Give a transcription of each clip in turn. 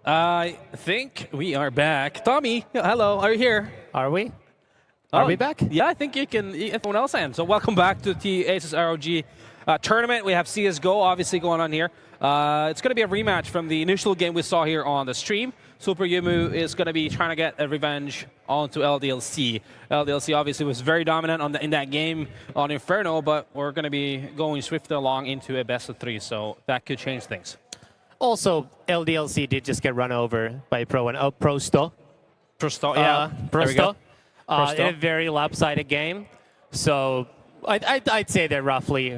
I think we are back. Tommy, hello, are you here? Are we? Are we back? Yeah, I think you can, everyone else can. So welcome back to the ASUS ROG tournament. We have CSGO obviously going on here. It's going to be a rematch from the initial game we saw here on the stream. SuperJymy is going to be trying to get a revenge onto LDLC. LDLC obviously was very dominant in that game on Inferno, but we're going to be going swiftly along into a best of 3, so that could change things. Also, LDLC did just get run over by Prosto. Prosto, yeah. Prosto. In a very lopsided game. So I'd say they're roughly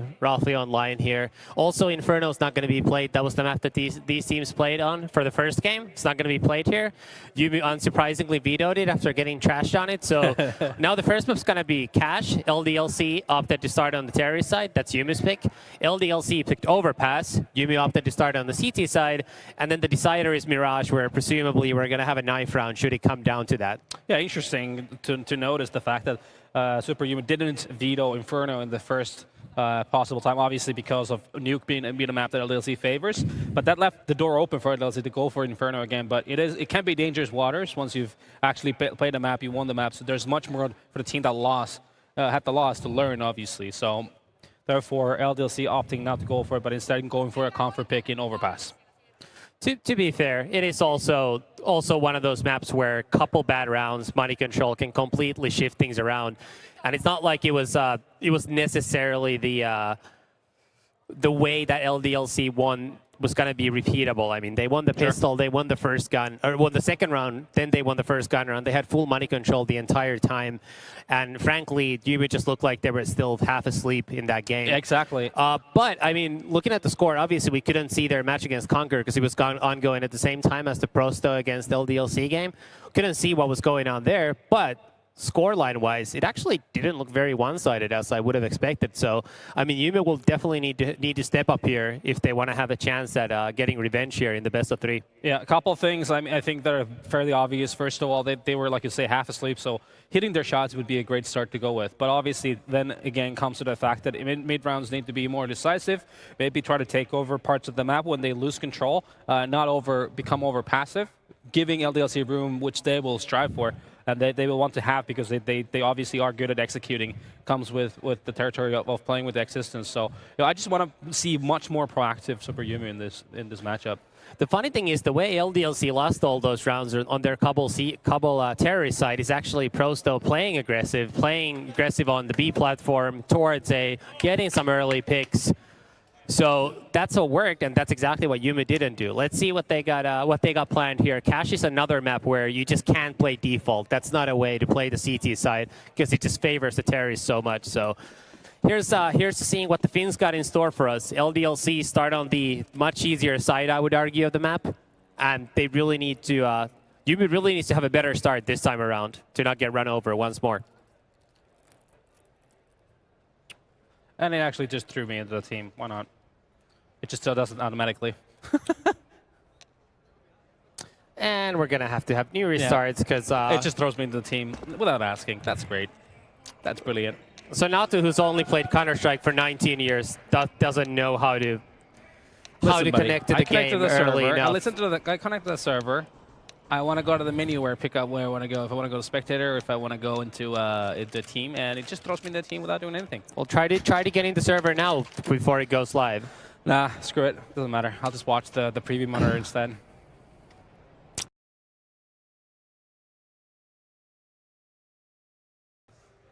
on line here. Also, Inferno is not going to be played. That was the map that these teams played on for the first game. It's not going to be played here. Yumi unsurprisingly vetoed it after getting trashed on it. So now the first map's going to be Cash. LDLC opted to start on the terrorist side. That's Yumi's pick. LDLC picked Overpass. Yumi opted to start on the CT side. And then the decider is Mirage, where presumably we're going to have a knife round should it come down to that. Yeah, interesting to notice the fact that SuperJymy didn't veto Inferno in the first possible time, obviously because of Nuke being a map that LDLC favors. But that left the door open for LDLC to go for Inferno again. But it can be dangerous waters once you've actually played the map, you won the map. So there's much more for the team that had the loss to learn, obviously. So therefore, LDLC opting not to go for it, but instead going for a comfort pick in Overpass. To be fair, it is also one of those maps where a couple bad rounds, money control can completely shift things around, and it's not like it was necessarily the way that LDLC won was going to be repeatable. I mean, they won the pistol, they won the first gun, or won the second round, then they won the first gun round. They had full money control the entire time, and frankly, Yumi just looked like they were still half asleep in that game. Exactly. But, I mean, looking at the score, obviously we couldn't see their match against Conquer because it was ongoing at the same time as the Prosto against LDLC game. Couldn't see what was going on there, but scoreline-wise, it actually didn't look very one-sided as I would have expected. So, I mean, Yumi will definitely need to step up here if they want to have a chance at getting revenge here in the best of 3. Yeah, a couple of things I think that are fairly obvious. First of all, they were, like you say, half asleep, so hitting their shots would be a great start to go with. But obviously, then again, comes to the fact that mid-rounds need to be more decisive, maybe try to take over parts of the map when they lose control, not become over-passive, giving LDLC room, which they will strive for. And they will want to have because they obviously are good at executing. Comes with the territory of playing with the existence. So I just want to see much more proactive SuperJymy in this matchup. The funny thing is the way LDLC lost all those rounds on their couple terrorist side is actually Prosto playing aggressive on the B platform towards getting some early picks. So that's what worked, and that's exactly what Yumi didn't do. Let's see what they got planned here. Cash is another map where you just can't play default. That's not a way to play the CT side because it just favors the terrorists so much. So here's seeing what the Finns got in store for us. LDLC start on the much easier side, I would argue, of the map, and they really need to. Yumi really needs to have a better start this time around to not get run over once more. And it actually just threw me into the team. Why not? It just still doesn't automatically. And we're going to have new restarts because... it just throws me into the team without asking. That's great. That's brilliant. So Natu, who's only played Counter-Strike for 19 years, doesn't know how to connect to the game early enough. I connect to the server. I want to go to the menu where I pick up where I want to go. If I want to go to spectator, or if I want to go into the team, and it just throws me into the team without doing anything. Well, try to get in the server now before it goes live. Nah, screw it. Doesn't matter. I'll just watch the preview monitor instead.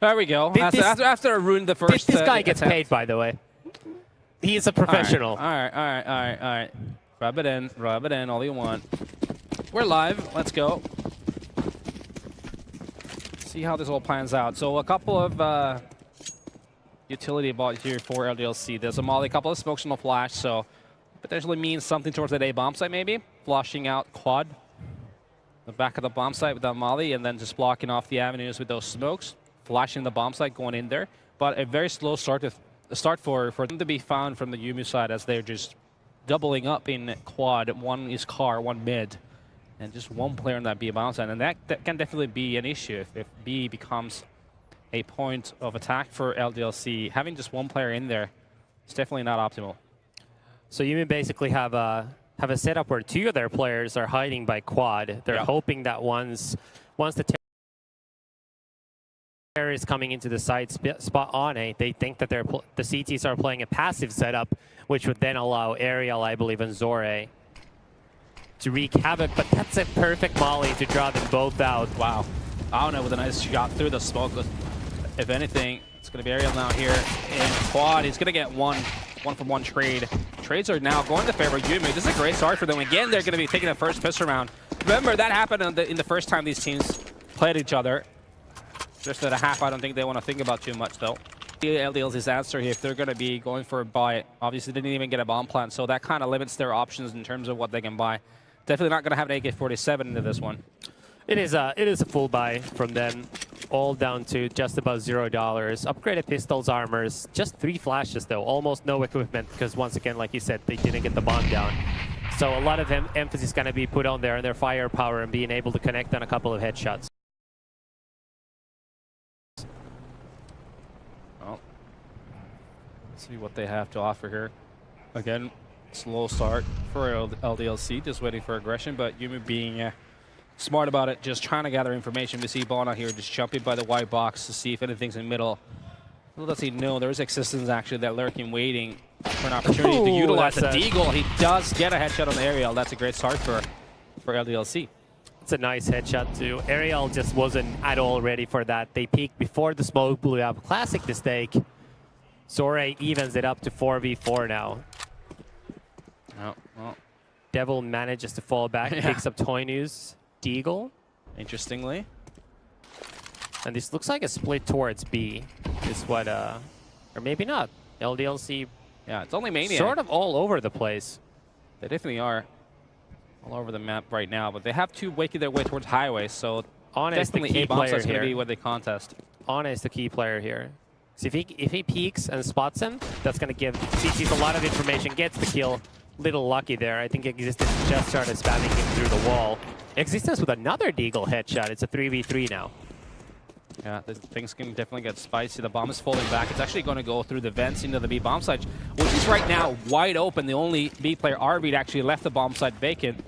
There we go. After I ruined the first. This guy gets paid, by the way. He's a professional. All right. Rub it in, all you want. We're live. Let's go. See how this all plans out. So a couple of utility bought here for LDLC. There's a molly, a couple of smokes and a flash, so potentially means something towards that A bomb site maybe. Flashing out quad. The back of the bomb site with that molly, and then just blocking off the avenues with those smokes. Flashing the bomb site going in there. But a very slow start for them to be found from the Yumi side as they're just doubling up in quad. One is car, one mid. And just one player on that B bomb site. And that can definitely be an issue if B becomes a point of attack for LDLC. Having just one player in there is definitely not optimal. So you basically have have a setup where 2 of their players are hiding by quad. They're hoping that once the terror is coming into the side spot on A, they think that the CTs are playing a passive setup, which would then allow Aerial, I believe, and Zore to wreak havoc. But that's a perfect molly to draw them both out. Wow. Auna with a nice shot through the smoke. If anything, it's going to be Aerial now here in quad. He's going to get one from one trade. Trades are now going to favor Yumi. This is a great start for them. Again, they're going to be taking the first pistol round. Remember, that happened in the first time these teams played each other. Just at a half, I don't think they want to think about too much, though. LDLC's answer here, if they're going to be going for a buy, obviously they didn't even get a bomb plant, so that kind of limits their options in terms of what they can buy. Definitely not going to have an AK-47 into this one. It is a full buy from them, all down to just about $0. Upgraded pistols, armors, just 3 flashes though, almost no equipment because once again, like you said, they didn't get the bomb down. So a lot of emphasis is going to be put on there and their firepower and being able to connect on a couple of headshots. Well, let's see what they have to offer here. Again, slow start for LDLC, just waiting for aggression, but Yumi being smart about it, just trying to gather information. We see Bona here just jumping by the white box to see if anything's in the middle. Little does he know, there's existence actually that lurking, waiting for an opportunity to utilize the deagle. He does get a headshot on the Aerial. That's a great start for LDLC. It's a nice headshot too. Aerial just wasn't at all ready for that. They peeked before the smoke blew up. Classic mistake. Zore evens it up to 4v4 now. Oh, well. Devil manages to fall back, picks up Toinu's deagle. Interestingly. And this looks like a split towards B, is what, or maybe not. LDLC, yeah, it's only Maniac. Sort of all over the place. They definitely are all over the map right now, but they have to waking their way towards highway, so definitely A bombs is going to be what they contest. Ana is the key player here. So if he peeks and spots him, that's going to give CTs a lot of information, gets the kill. Little lucky there. I think Existence just started spamming him through the wall. Existence with another deagle headshot. It's a 3v3 now. Yeah, things can definitely get spicy. The bomb is folding back. It's actually going to go through the vents into the B bomb site, which is right now wide open. The only B player, ROG, actually left the bomb site vacant.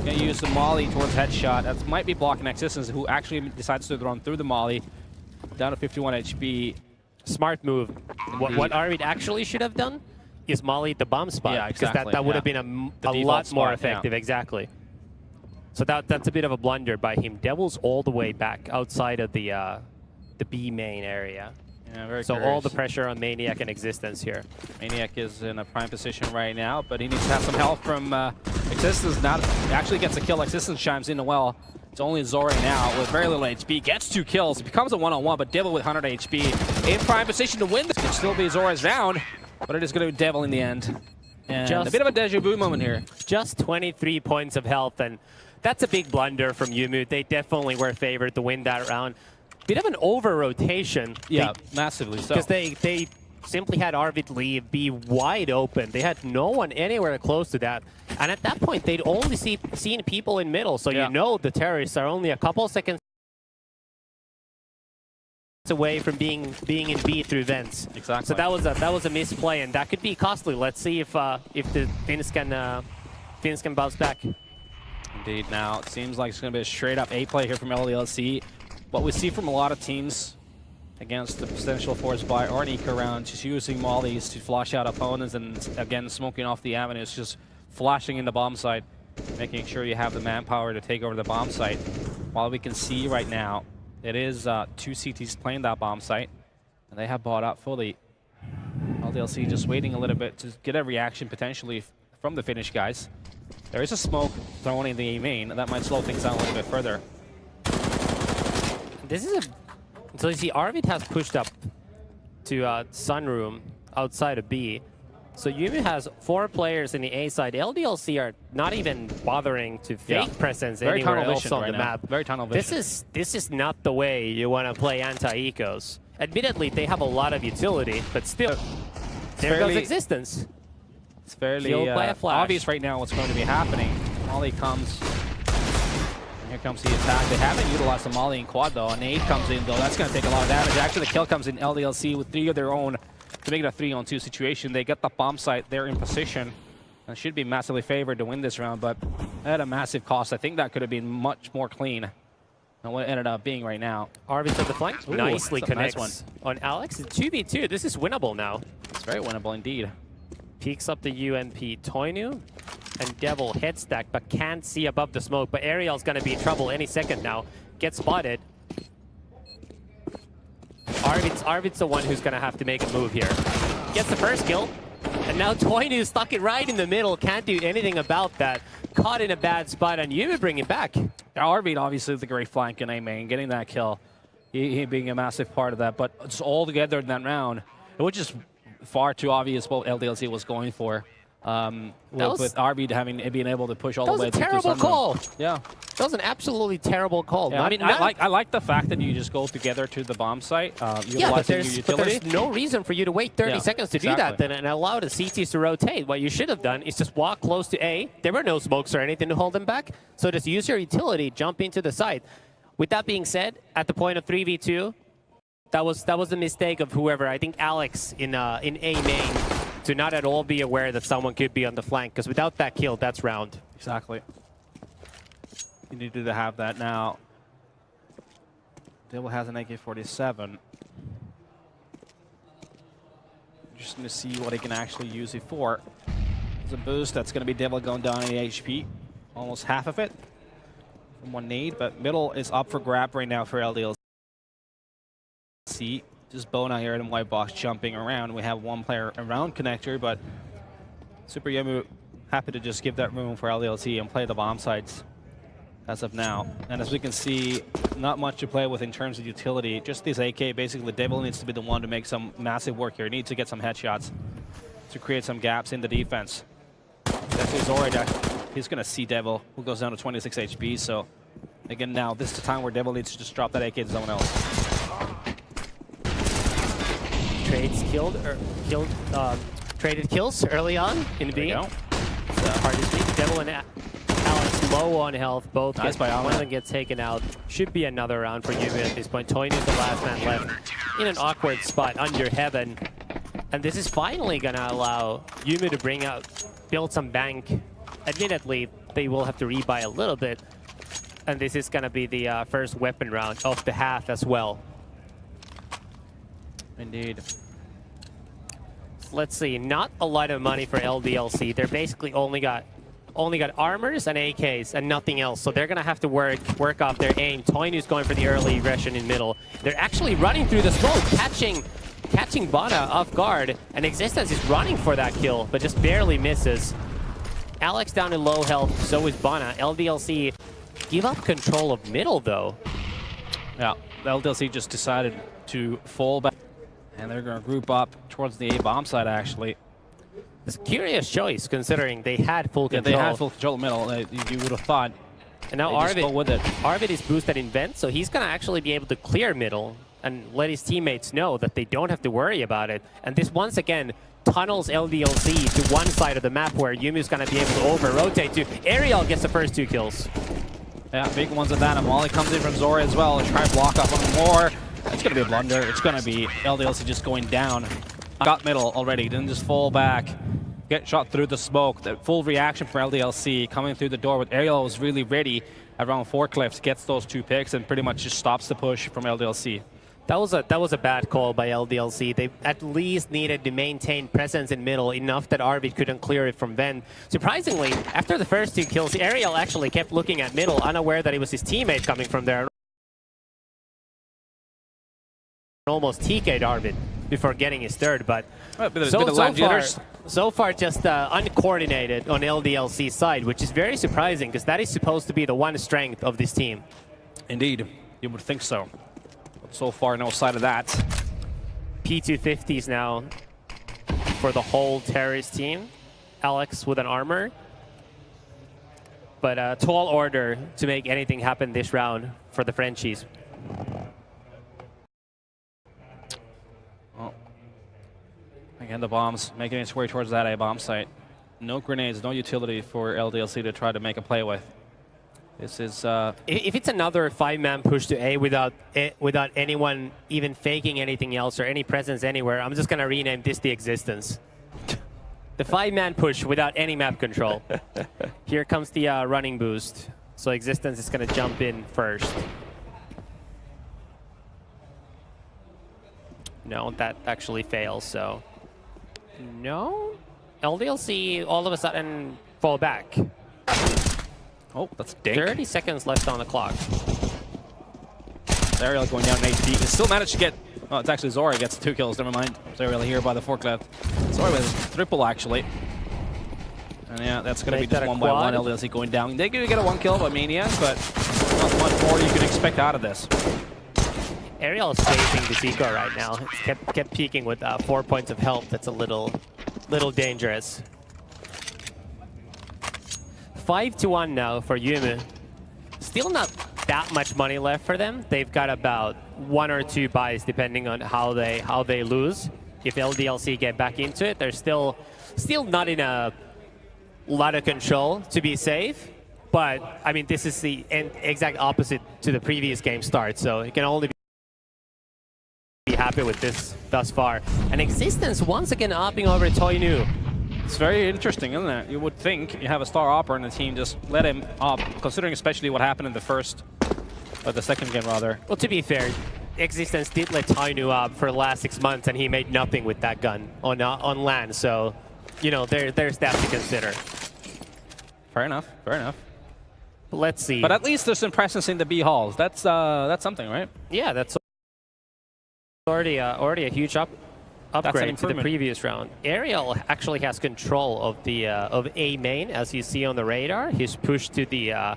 Going to use the molly towards headshot. That might be blocking Existence, who actually decides to run through the molly. Down to 51 HP. Smart move. What ROG actually should have done is molly the bomb spot. Yeah, exactly. Because that would have been a lot more effective. Yeah. Exactly. So that's a bit of a blunder by him. Devil's all the way back outside of the B main area. Yeah, very so curious. all the pressure on Maniac and Existence here. Maniac is in a prime position right now, but he needs to have some help from Existence. Now actually gets a kill. Existence chimes in well. It's only Zore now with very little HP. Gets 2 kills. It becomes a 1-on-1, but Devil with 100 HP in prime position to win. This could still be Zore's round, but it is going to be Devil in the end. And a bit of a deja vu moment here. Just 23 points of health, and that's a big blunder from Yumu. They definitely were favored to win that round. Bit of an over-rotation. Yeah, massively so. Because they simply had Arvid leave, be wide open. They had no one anywhere close to that. And at that point, they'd only seen people in middle. So you know the terrorists are only a couple seconds away from being in B through vents. Exactly. So that was a misplay, and that could be costly. Let's see if the Finns can bounce back. Indeed. Now it seems like it's going to be a straight up A play here from LDLC. What we see from a lot of teams against the potential forced buy or an eco round, just using mollies to flush out opponents and again smoking off the avenues, just flashing in the bomb site, making sure you have the manpower to take over the bomb site. While we can see right now, it is 2 CTs playing that bomb site, and they have bought up fully. LDLC just waiting a little bit to get a reaction potentially from the Finnish guys. There is a smoke thrown in the A main, and that might slow things down a little bit further. This is so you see Arvid has pushed up to Sunroom outside of B. So Yumi has 4 players in the A side. LDLC are not even bothering to fake presence anywhere else on the map. Very tunnel vision. This is not the way you want to play anti-ecos. Admittedly, they have a lot of utility, but still, there goes Existence. It's fairly obvious right now what's going to be happening. Molly comes. And here comes the attack. They haven't utilized the Molly in quad though. A nade comes in though. That's going to take a lot of damage. Actually, the kill comes in LDLC with 3 of their own to make it a 3-on-2 situation. They get the bomb site. They're in position. and should be massively favored to win this round, but at a massive cost. I think that could have been much more clean than what it ended up being right now. Arvid to the flank. Ooh, Nicely that's a nice connects on Alex. It's 2v2. This is winnable now. It's very winnable indeed. Peeks up the UMP Toinu, and Devil head stack, but can't see above the smoke. But Ariel's going to be in trouble any second now. Gets spotted. Arvid's the one who's going to have to make a move here. Gets the first kill, and now Toinu stuck it right in the middle. Can't do anything about that. Caught in a bad spot, and Yumi bring it back. Arvid obviously is the great flank in A main, getting that kill. He being a massive part of that, but just all together in that round, it was just far too obvious what LDLC was going for. With Arvid being able to push all the way to that was a terrible call. Yeah. That was an absolutely terrible call. Yeah, I like the fact that you just go together to the bomb site, yeah, but there's no reason for you to wait 30 seconds to do that then and allow the CTs to rotate. What you should have done is just walk close to A. There were no smokes or anything to hold them back, so just use your utility, jump into the site. With that being said, at the point of 3v2, that was the mistake of whoever. I think Alex in A main to not at all be aware that someone could be on the flank, because without that kill, that's round. Exactly. You need to have that now. Devil has an AK-47. Just going to see what he can actually use it for. There's a boost. That's going to be Devil going down in HP. Almost half of it from one nade, but middle is up for grab right now for LDLC. Just Bona here in white box jumping around. We have one player around connector, but SuperJymy happy to just give that room for LDLC and play the bomb sites as of now. And as we can see, not much to play with in terms of utility. Just this AK, basically, Devil needs to be the one to make some massive work here. He needs to get some headshots to create some gaps in the defense. Definitely Zora, he's going to see Devil, who goes down to 26 HP. So again, now this is the time where Devil needs to just drop that AK to someone else. Traded kills early on in B. It's hard to speak. Devil and Alex low on health. Both nice one of them gets taken out. Should be another round for Yumi at this point. Toinu is the last man left in an awkward spot under heaven. And this is finally going to allow Yumi to build some bank. Admittedly, they will have to rebuy a little bit. And this is going to be the first weapon round of the half as well. Indeed. Let's see, not a lot of money for LDLC. They're basically only got armors and AKs and nothing else. So they're gonna have to work off their aim. Toinu's going for the early aggression in middle. They're actually running through the smoke, catching Bana off guard. And Existence is running for that kill, but just barely misses. Alex down to low health, so is Bana. LDLC give up control of middle though. Yeah, LDLC just decided to fall back. And they're going to group up towards the A bomb side, actually. It's a curious choice, considering they had full control. They had full control of middle. You would have thought. And now Arvid is boosted in vent, so he's going to actually be able to clear middle and let his teammates know that they don't have to worry about it. And this, once again, tunnels LDLC to one side of the map where Yumi's going to be able to over-rotate to. Ariel gets the first 2 kills. Yeah, big ones of that. And Molly comes in from Zora as well. Try to block up on more. It's going to be a blunder. It's going to be LDLC just going down. Got middle already, didn't just fall back. Get shot through the smoke. The full reaction from LDLC coming through the door with Ariel was really ready around forklifts, gets those 2 picks and pretty much just stops the push from LDLC. That was a bad call by LDLC. They at least needed to maintain presence in middle enough that Arvid couldn't clear it from Ven. Surprisingly, after the first 2 kills, Ariel actually kept looking at middle, unaware that it was his teammate coming from there. Almost TK'd Arvid before getting his third, but so far just uncoordinated on LDLC's side, which is very surprising because that is supposed to be the one strength of this team. Indeed, you would think so. But so far, no side of that. P250s now for the whole terrorist team. Alex with an armor. But a tall order to make anything happen this round for the Frenchies. Again, the bombs making its way towards that A bomb site. No grenades, no utility for LDLC to try to make a play with. This is... If it's another 5-man push to A without anyone even faking anything else or any presence anywhere, I'm just going to rename this the Existence. The 5-man push without any map control. Here comes the running boost. So Existence is going to jump in first. No, that actually fails, so... No? LDLC all of a sudden fall back. Oh, that's Dink. 30 seconds left on the clock. Zariel going down in HP. He still managed to get... Oh, it's actually Zora gets 2 kills. Never mind. Zariel here by the forklift. Zora with a triple, actually. And yeah, that's going to be just 1 by 1. LDLC going down. They do get a 1 kill by Maniac, but not much more you could expect out of this. Ariel is facing the Zico right now. It's kept peeking with 4 points of health. That's a little dangerous. 5-1 now for Yumu. Still not that much money left for them. They've got about 1 or 2 buys depending on how they lose. If LDLC get back into it, they're still not in a lot of control to be safe. But I mean, this is the exact opposite to the previous game start. So it can only be happy with this thus far. And Existence once again opting over Toinu. It's very interesting, isn't it? You would think you have a star opera in the team, just let him up, considering especially what happened in the second game rather. Well, to be fair, Existence did let Tainu up for the last 6 months, and he made nothing with that gun on land. So, you know, there's that to consider. Fair enough. Fair enough. But let's see. But at least there's some presence in the B halls. That's something, right? Yeah, that's already a huge upgrade to the previous round. Ariel actually has control of the of A main, as you see on the radar. He's pushed to the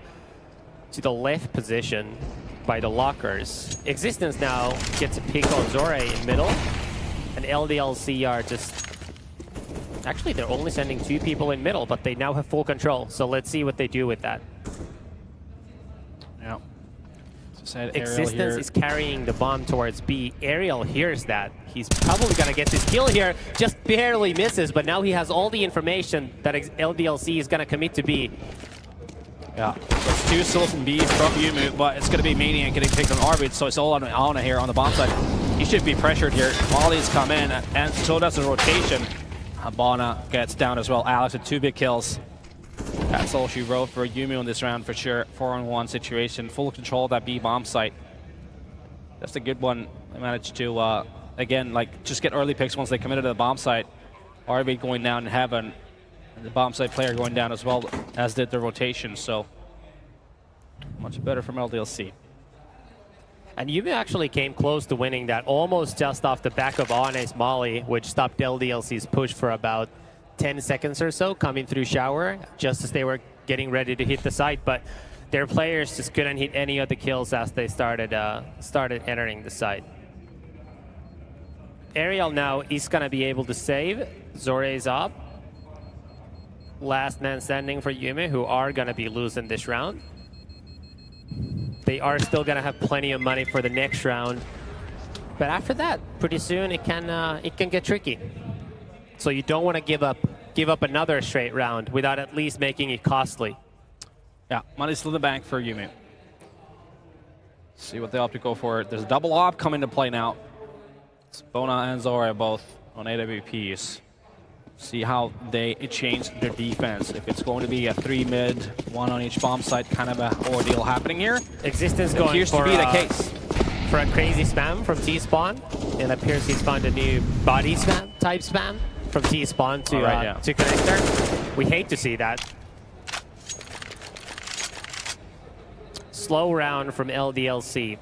left position by the lockers. Existence now gets a pick on Zore in middle, and LDLC are just... Actually, they're only sending 2 people in middle, but they now have full control. So let's see what they do with that. Yeah. Existence is carrying the bomb towards B. Ariel hears that. He's probably going to get this kill here. Just barely misses, but now he has all the information that LDLC is going to commit to B. Yeah, it's 2 still from B from Yumu, but it's going to be Maniac getting picked on Arvid, so it's all on Auna here on the bomb side. He should be pressured here. Molly's come in, and so does the rotation. Habana gets down as well. Alex with 2 big kills. That's all she wrote for Yumu in this round for sure. 4-on-1 situation, full control of that B bomb site. That's a good one. They managed to, again, like just get early picks once they committed to the bomb site. Arvid going down in heaven. And the bomb site player going down as well, as did the rotation, so much better from LDLC. And Yumu actually came close to winning that, almost just off the back of Ane's Molly, which stopped LDLC's push for about 10 seconds or so, coming through shower, just as they were getting ready to hit the site. But their players just couldn't hit any of the kills as they started entering the site. Ariel now is going to be able to save. Zore's up. Last man standing for Yumu, who are going to be losing this round. They are still going to have plenty of money for the next round. But after that, pretty soon it can get tricky. So you don't want to give up another straight round without at least making it costly. Yeah, money's still in the bank for Yumu. See what they opt to go for. There's a double op coming to play now. It's Bona and Zora both on AWPs. See how they change their defense. If it's going to be a 3 mid, 1 on each bomb site kind of a ordeal happening here. Existence going appears to be the case. For a crazy spam from T-Spawn. It appears he's found a new body spam type spam from T-Spawn to to connector. We hate to see that. Slow round from LDLC.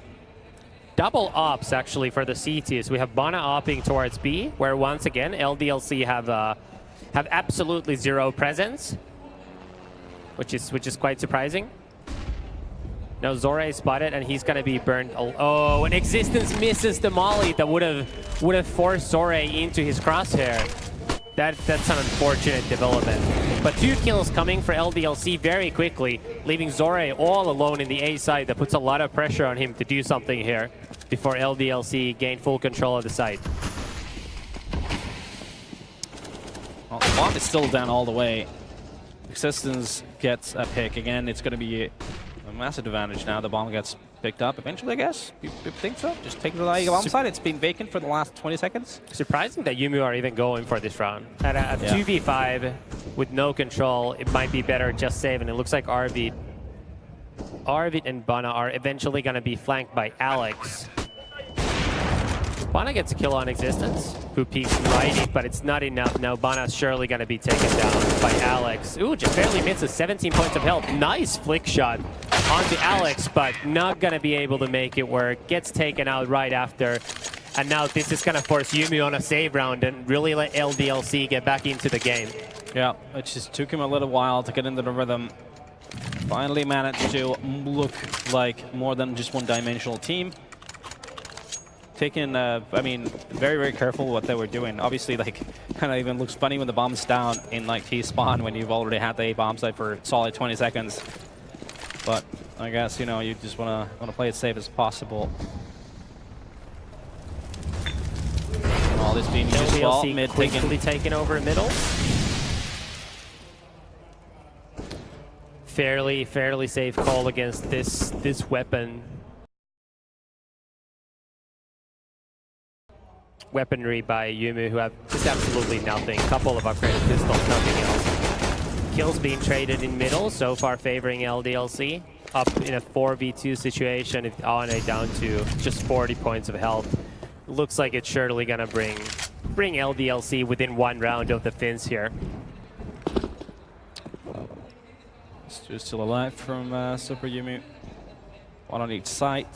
Double ops actually for the CTs. We have Bana opping towards B, where once again LDLC have absolutely 0 presence, which is quite surprising. Now Zore spotted, and he's gonna be burned. Oh, and Existence misses the molly that would have forced Zore into his crosshair. That's an unfortunate development. But 2 kills coming for LDLC very quickly, leaving Zore all alone in the A side. That puts a lot of pressure on him to do something here before LDLC gain full control of the site. Well, the bomb is still down all the way. Existence gets a pick. Again, it's going to be a massive advantage now. The bomb gets picked up eventually, I guess. You think so? Just take the A bomb side. It's been vacant for the last 20 seconds. Surprising that Yumu are even going for this round. At a 2v5 with no control, it might be better just save, and it looks like Arvid and Bana are eventually going to be flanked by Alex. Bana gets a kill on Existence, who peeks right, but it's not enough. Now Bana's surely going to be taken down by Alex. Ooh, just barely misses 17 points of health. Nice flick shot onto Alex, but not going to be able to make it work. Gets taken out right after. And now this is going to force Yumu on a save round and really let LDLC get back into the game. Yeah, it just took him a little while to get into the rhythm. Finally managed to look like more than just one-dimensional team. Taking, I mean, very, very careful what they were doing. Obviously, like, kind of even looks funny when the bomb's down in, like, T-spawn when you've already had the A-bomb site for a solid 20 seconds. But I guess, you know, you just want to play it safe as possible. All this being used well, mid quickly taken over middle. Fairly safe call against this weapon. Weaponry by Yumu, who have just absolutely nothing. Couple of upgraded pistols, nothing else. Kills being traded in middle, so far favoring LDLC. Up in a 4v2 situation, if Ane down to just 40 points of health. Looks like it's surely gonna bring LDLC within one round of the Finns here. Stu still alive from SuperJymy. One on each side.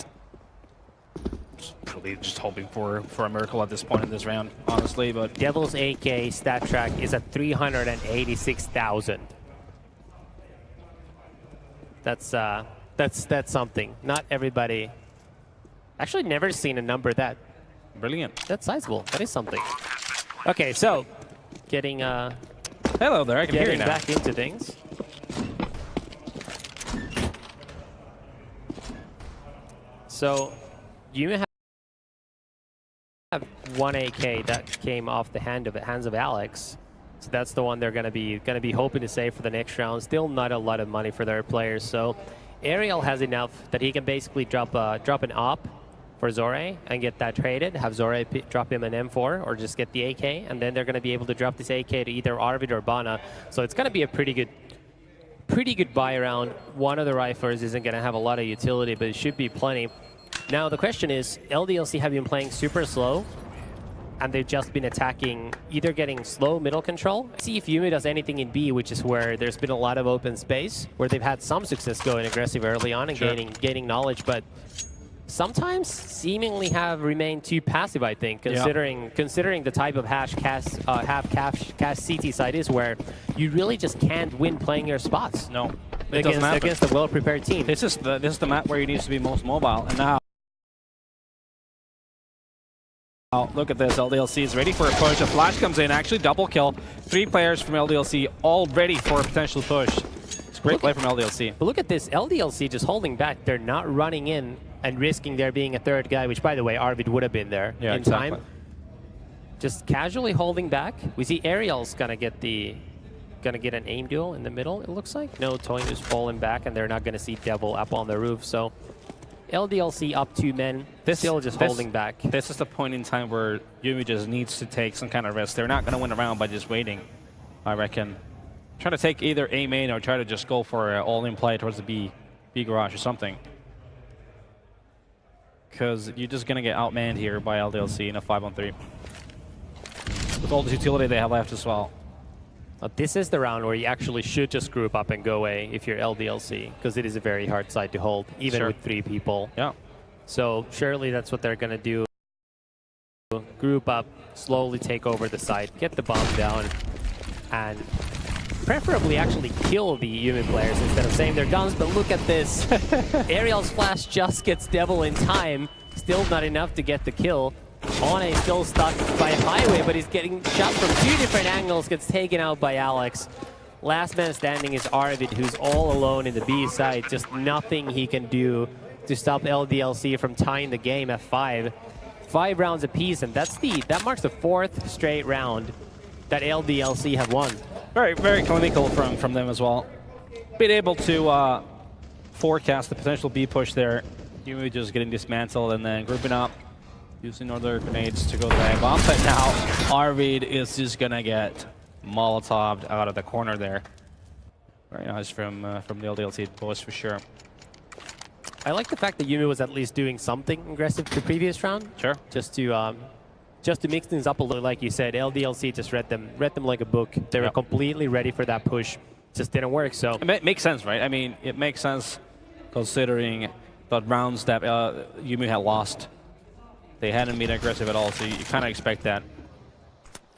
Really just hoping for a miracle at this point in this round, honestly. But Devil's AK stat track is at 386,000. That's something. Not everybody. Actually, never seen a number that brilliant. That's sizable. That is something. Okay, so getting hello there. I can hear you now. Back into things. So you have one AK that came off the hands of Alex. So that's the one they're gonna be hoping to save for the next round. Still not a lot of money for their players. So Ariel has enough that he can basically drop an op for Zore and get that traded. Have Zore drop him an M4 or just get the AK, and then they're gonna be able to drop this AK to either Arvid or Bana. So it's gonna be a pretty good buy round. One of the riflers isn't gonna have a lot of utility, but it should be plenty. Now the question is, LDLC have been playing super slow, and they've just been attacking, either getting slow middle control. See if Yumu does anything in B, which is where there's been a lot of open space, where they've had some success going aggressive early on and gaining knowledge, but sometimes seemingly have remained too passive, I think, considering the type of half cast CT side is, where you really just can't win playing your spots. No, it doesn't happen against a well-prepared team. This is the map where you need to be most mobile, and now. Oh, look at this, LDLC is ready for a push. A flash comes in, actually double kill. 3 players from LDLC all ready for a potential push. It's a great play from LDLC. But look at this, LDLC just holding back. They're not running in and risking there being a third guy, which by the way, Arvid would have been there in time. Just casually holding back. We see Ariel's gonna get an aim duel in the middle, it looks like. No, Toynu's falling back, and they're not gonna see Devil up on the roof, so LDLC up 2 men, still just holding back. This is the point in time where Yumu just needs to take some kind of risk. They're not going to win around by just waiting, I reckon. Try to take either A main or try to just go for an all-in play towards the B garage or something. Because you're just going to get outmanned here by LDLC in a 5-on-3. With all the utility they have left as well. This is the round where you actually should just group up and go away if you're LDLC, because it is a very hard side to hold, even with 3 people. Yeah. So surely that's what they're going to do. Group up, slowly take over the site, get the bomb down, and preferably actually kill the Yumu players instead of saving their guns. But look at this. Ariel's flash just gets Devil in time. Still not enough to get the kill. One still stuck by a highway, but he's getting shot from 2 different angles, gets taken out by Alex. Last man standing is Arvid, who's all alone in the B side. Just nothing he can do to stop LDLC from tying the game at 5. 5 rounds apiece, and that marks the 4th straight round that LDLC have won. Very, very clinical from them as well. Been able to forecast the potential B push there. Yumu just getting dismantled and then grouping up, using other grenades to go to the bomb site. Now, Arvid is just gonna get Molotov'd out of the corner there. Very nice from the LDLC boys for sure. I like the fact that Yumu was at least doing something aggressive the previous round. Sure. Just to mix things up a little, like you said. LDLC just read them like a book. They were completely ready for that push. Just didn't work. So it makes sense, right? I mean, it makes sense considering the rounds that Yumu had lost. They hadn't been aggressive at all, so you kind of expect that.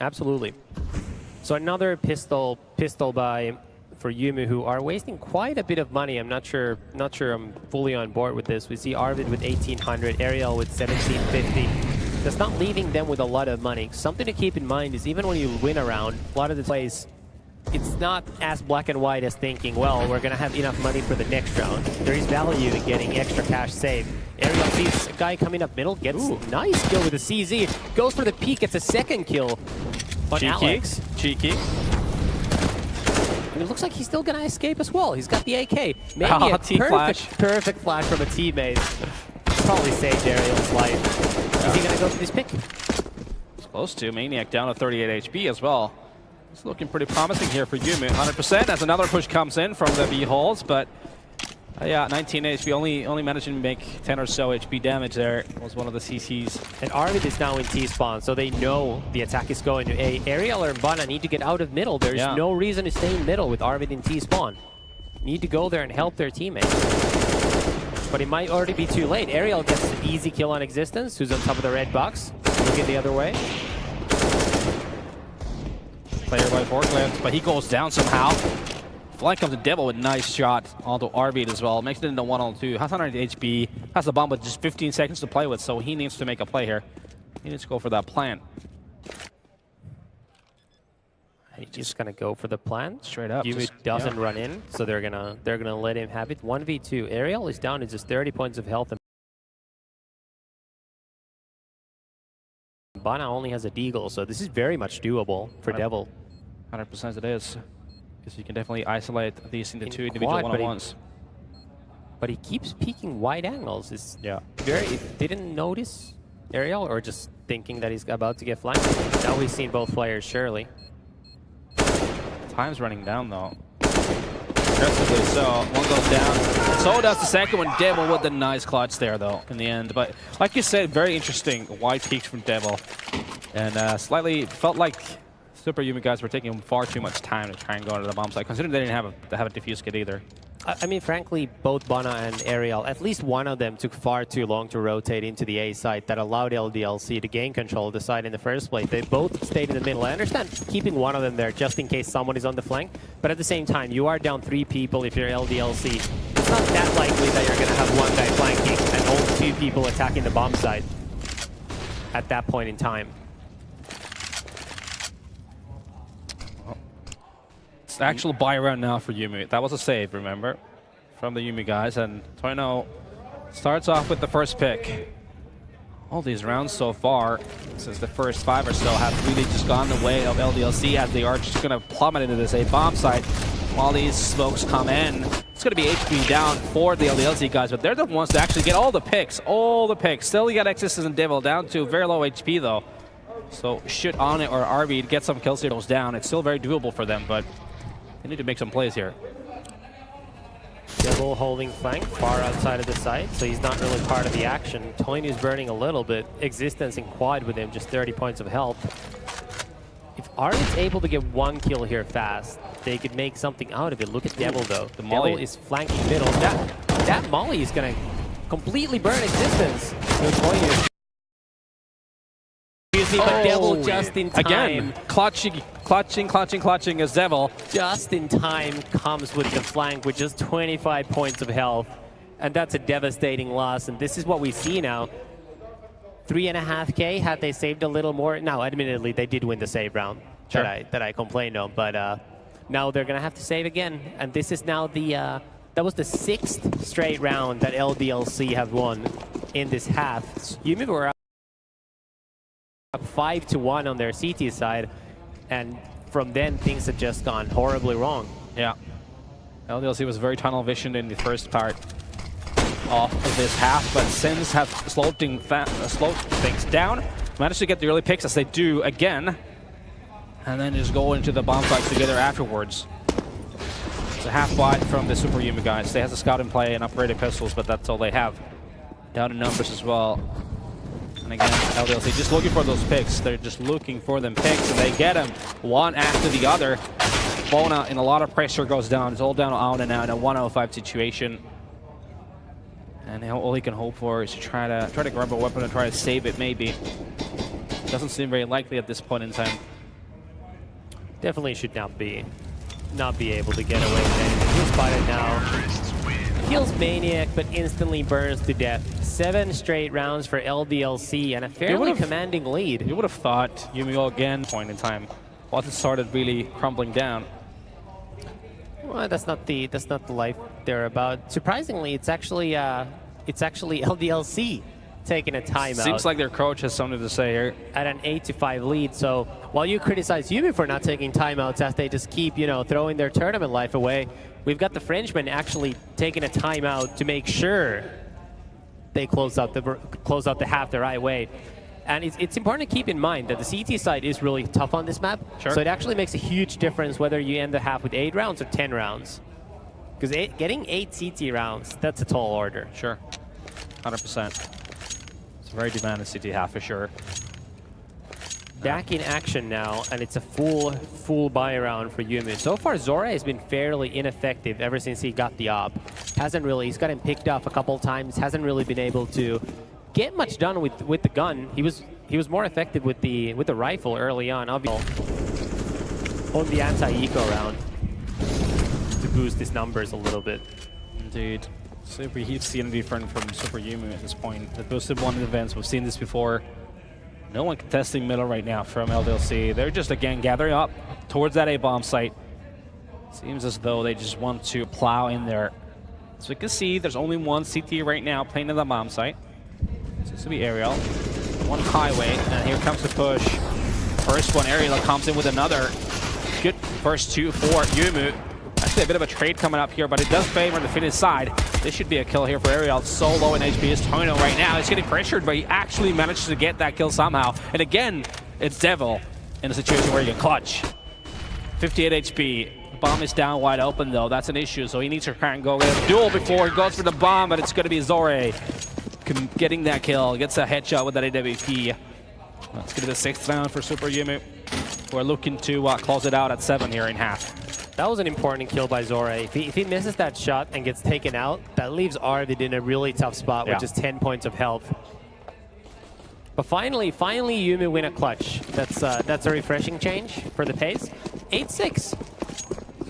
Absolutely. So another pistol buy for Yumu, who are wasting quite a bit of money. I'm not sure I'm fully on board with this. We see Arvid with 1,800, Ariel with 1,750. That's not leaving them with a lot of money. Something to keep in mind is even when you win a round, a lot of the plays, it's not as black and white as thinking, well, we're going to have enough money for the next round. There is value in getting extra cash saved. Ariel sees a guy coming up middle, gets nice kill with a CZ, goes for the peek, gets a second kill on Alex. Cheeky. And it looks like he's still going to escape as well. He's got the AK. Maybe a perfect flash from a teammate. Probably saved Ariel's life. Is he going to go for this pick? It's close to. Maniac down to 38 HP as well. It's looking pretty promising here for Yumu. 100% as another push comes in from the B holes, but yeah, 19 HP, only managed to make 10 or so HP damage there. Was one of the CCs. And Arvid is now in T-spawn, so they know the attack is going to A. Ariel or Bana need to get out of middle. There's no reason to stay in middle with Arvid in T-spawn. Need to go there and help their teammates. But it might already be too late. Ariel gets an easy kill on Existence, who's on top of the red box. Looking the other way. Player by forklift, but he goes down somehow. Flank comes to Devil with a nice shot onto Arvid as well. Makes it into 1-on-2. Has 100 HP. Has the bomb with just 15 seconds to play with, so he needs to make a play here. He needs to go for that plant. He's just gonna go for the plant. Straight up. Yumu doesn't run in, so they're gonna let him have it. 1v2. Ariel is down to just 30 points of health. Bana only has a deagle, so this is very much doable for Devil. 100% it is. Because you can definitely isolate these into two individual one-on-ones. But he keeps peeking wide angles. It's very didn't notice Ariel, or just thinking that he's about to get flanked. Now we've seen both players, surely. Time's running down though. Aggressively so. One goes down. So does the second one. Devil with the nice clutch there though in the end. But like you said, very interesting wide peaks from Devil. And slightly felt like SuperJymy guys were taking far too much time to try and go into the bomb site, considering they didn't have a defuse kit either. I mean, frankly, both Bana and Ariel, at least one of them took far too long to rotate into the A site that allowed LDLC to gain control of the site in the first place. They both stayed in the middle. I understand keeping one of them there just in case someone is on the flank, but at the same time, you are down 3 people if you're LDLC. It's not that likely that you're going to have one guy flanking and only 2 people attacking the bomb site at that point in time. It's the actual buy round now for Yumu. That was a save, remember, from the Yumu guys. And Toino starts off with the first pick. All these rounds so far, since the first 5 or so, have really just gone the way of LDLC, as they are just going to plummet into this A bomb site. While these smokes come in, it's going to be HP down for the LDLC guys, but they're the ones to actually get all the picks. All the picks. Still, you got Existence and Devil down to very low HP, though. So should On It or Arvid get some kill steals down, it's still very doable for them, but they need to make some plays here. Devil holding flank far outside of the site, so he's not really part of the action. Toinu's burning a little bit. Existence in quad with him, just 30 points of health. If Arvid's able to get 1 kill here fast, they could make something out of it. Look at Devil though. The Devil is flanking middle. That Molly is gonna completely burn Existence. But Devil just in time. Again, clutching as Devil. Just in time comes with the flank with just 25 points of health. And that's a devastating loss. And this is what we see now. 3.5K, had they saved a little more. Now, admittedly, they did win the save round that I complained on. But now they're going to have to save again. And this is now the... that was the 6th straight round that LDLC have won in this half. Yumu were up 5-1 on their CT side, and from then things had just gone horribly wrong. Yeah. LDLC was very tunnel visioned in the first part. off of this half, but Sins have slowed things down. Managed to get the early picks as they do again, and then just go into the bomb fight together afterwards. It's a half wide from the SuperJymy guys. They have the scout in play and upgraded pistols, but that's all they have. Down in numbers as well. And again, LDLC just looking for those picks. They're just looking for them picks, and they get them one after the other. Bona in a lot of pressure goes down. It's all down out and out in a 105 situation. And all he can hope for is to try to grab a weapon and try to save it, maybe. Doesn't seem very likely at this point in time. Definitely should not be able to get away with anything. He's spotted now. Kills Maniac, but instantly burns to death. 7 straight rounds for LDLC and a fairly commanding lead. You would have thought Yumio again point in time. Once it started really crumbling down. Well, that's not the life they're about. Surprisingly, it's actually LDLC taking a timeout. Seems like their coach has something to say here. At an 8-5 lead. So while you criticize Yumi for not taking timeouts as they just keep, throwing their tournament life away, we've got the Frenchman actually taking a timeout to make sure they close out the half the right way. And it's important to keep in mind that the CT side is really tough on this map. Sure. So it actually makes a huge difference whether you end the half with 8 rounds or 10 rounds. Because getting 8 CT rounds, that's a tall order. Sure, 100%. It's a very demanding CT half for sure. Back in action now, and it's a full buy round for Yumi. So far, Zora has been fairly ineffective ever since he got the op. He's got him picked off a couple times, hasn't really been able to get much done with the gun. He was more effective with the rifle early on, obviously, on the anti-eco round to boost his numbers a little bit. Indeed. Super Heat's seen different from SuperJymy at this point. The boosted one events, we've seen this before. No one contesting middle right now from LDLC. They're just again gathering up towards that A-bomb site. Seems as though they just want to plow in there. So you can see there's only one CT right now playing in the bomb site. Seems to be Ariel. One highway, and here comes the push. First one, Ariel comes in with another. Good first 2 for Yumu. Actually a bit of a trade coming up here, but it does favor the Finnish side. This should be a kill here for Ariel. So low in HP is Tono right now. He's getting pressured, but he actually manages to get that kill somehow. And again, it's Devil in a situation where he can clutch. 58 HP. The bomb is down wide open though. That's an issue, so he needs to try and go get a duel before he goes for the bomb, but it's going to be Zore getting that kill. Gets a headshot with that AWP. That's going to be the 6th round for SuperJymy. We're looking to close it out at 7 here in half. That was an important kill by Zore. If he misses that shot and gets taken out, that leaves Arvid in a really tough spot with just 10 points of health. But finally Yumi win a clutch. That's a refreshing change for the pace. 8-6.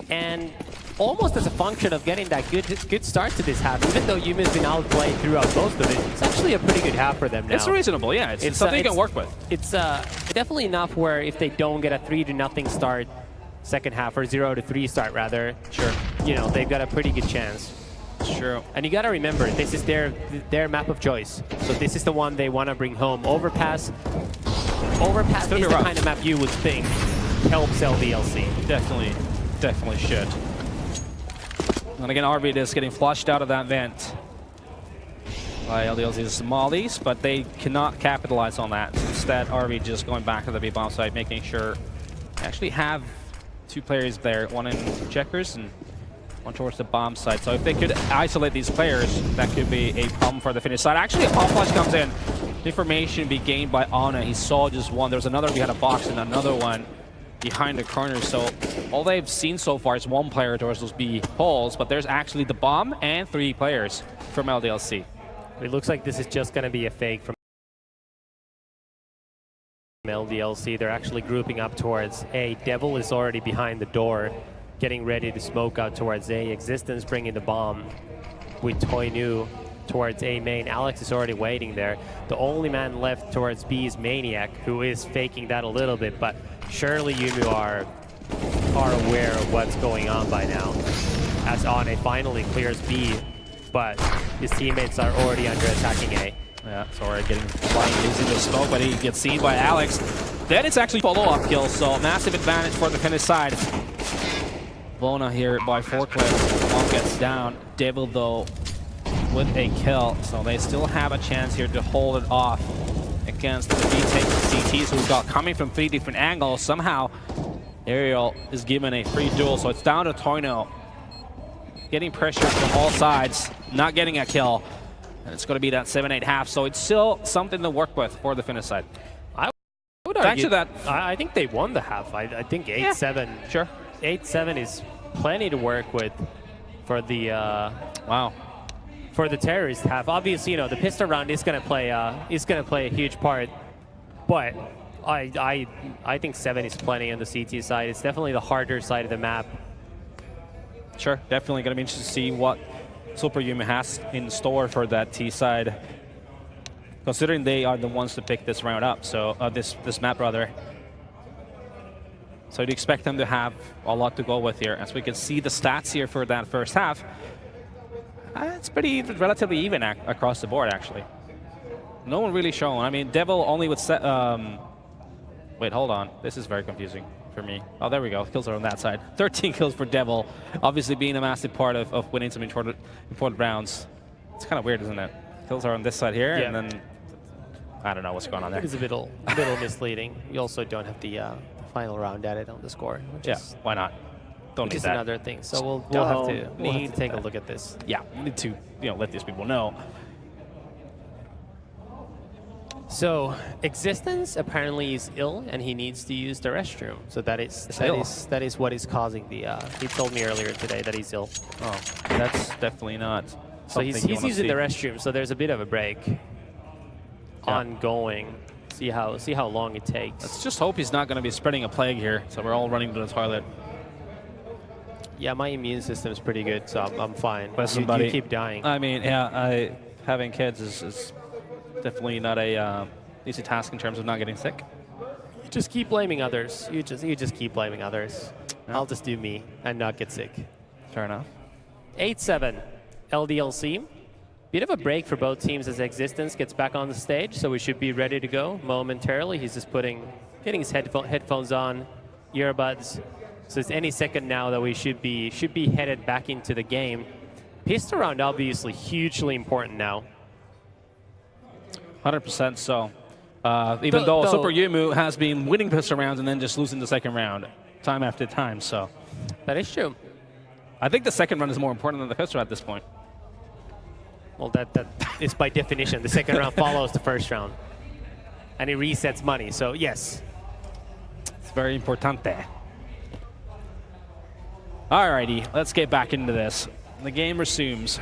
And almost as a function of getting that good start to this half, even though Yumi's been outplayed throughout most of it, it's actually a pretty good half for them now. It's reasonable, yeah. It's something you can work with. It's definitely enough where if they don't get a 3-0 start second half, or 0-3 start rather, sure, they've got a pretty good chance. Sure. And you got to remember, this is their map of choice. So this is the one they want to bring home. Overpass is the kind of map you would think helps LDLC. Definitely should. And again, Arvid is getting flushed out of that vent by LDLC's Mollies, but they cannot capitalize on that. Instead, Arvid just going back to the B-bomb site, making sure they actually have 2 players there, one in checkers and one towards the bomb site. So if they could isolate these players, that could be a problem for the Finnish side. Actually, a pop flash comes in. Information be gained by Anna. He saw just one. There's another behind a box and another one behind the corner. So all they've seen so far is 1 player towards those B holes, but there's actually the bomb and 3 players from LDLC. It looks like this is just going to be a fake from LDLC. They're actually grouping up towards A. Devil is already behind the door, getting ready to smoke out towards A. Existence bringing the bomb with Toinu towards A main. Alex is already waiting there. The only man left towards B is Maniac, who is faking that a little bit, but surely Yumu are aware of what's going on by now. As Ane finally clears B, but his teammates are already under attacking A. Yeah, sorry, getting flying into the smoke, but he gets seen by Alex. Then it's actually follow-up kill, so massive advantage for the Finnish side. Bona here by Forklift. One gets down. Devil, though, with a kill, so they still have a chance here to hold it off against the B-Take CTs who got coming from 3 different angles. Somehow, Ariel is given a free duel, so it's down to Toino. Getting pressure from all sides, not getting a kill. And it's going to be that 7-8 half, so it's still something to work with for the Finnish side. I would argue that I think they won the half. I think 8-7. Yeah, sure. 8-7 is plenty to work with for the for the terrorist half. Obviously, you know, the pistol round is going to play a huge part, but I think 7 is plenty on the CT side. It's definitely the harder side of the map. Sure, definitely going to be interested to see what SuperJymy has in store for that T side, considering they are the ones to pick this round up. So this map rather. So you'd expect them to have a lot to go with here. As we can see the stats here for that first half, it's pretty relatively even across the board actually. No one really shown. I mean, Devil only with wait, hold on. This is very confusing for me. Oh, there we go. Kills are on that side. 13 kills for Devil, obviously being a massive part of winning some important rounds. It's kind of weird, isn't it? Kills are on this side here, and then I don't know what's going on there. It's a little misleading. We also don't have the final round added on the score. Why not? Don't need that. Another thing. So we'll have to take a look at this. Yeah, we need to let these people know. So Existence apparently is ill and he needs to use the restroom. So that is what is causing the. He told me earlier today that he's ill. Oh, that's definitely not. So he's using the restroom. So there's a bit of a break ongoing. See how long it takes. Let's just hope he's not going to be spreading a plague here. So we're all running to the toilet. Yeah, my immune system is pretty good, so I'm fine. But you keep dying. I mean, having kids is definitely not a easy task in terms of not getting sick. You just keep blaming others. You just keep blaming others. Yeah. I'll just do me and not get sick. Fair enough. 8-7 LDLC. Bit of a break for both teams as Existence gets back on the stage, so we should be ready to go momentarily. He's just getting his headphones on, earbuds. So it's any second now that we should be headed back into the game. Pistol round obviously hugely important now. 100% so. Even though SuperJymy has been winning pistol rounds and then just losing the second round time after time, so. That is true. I think the second round is more important than the pistol at this point. Well, that is by definition. The second round follows the first round. And it resets money, so yes. It's very importante. Alrighty, let's get back into this. The game resumes.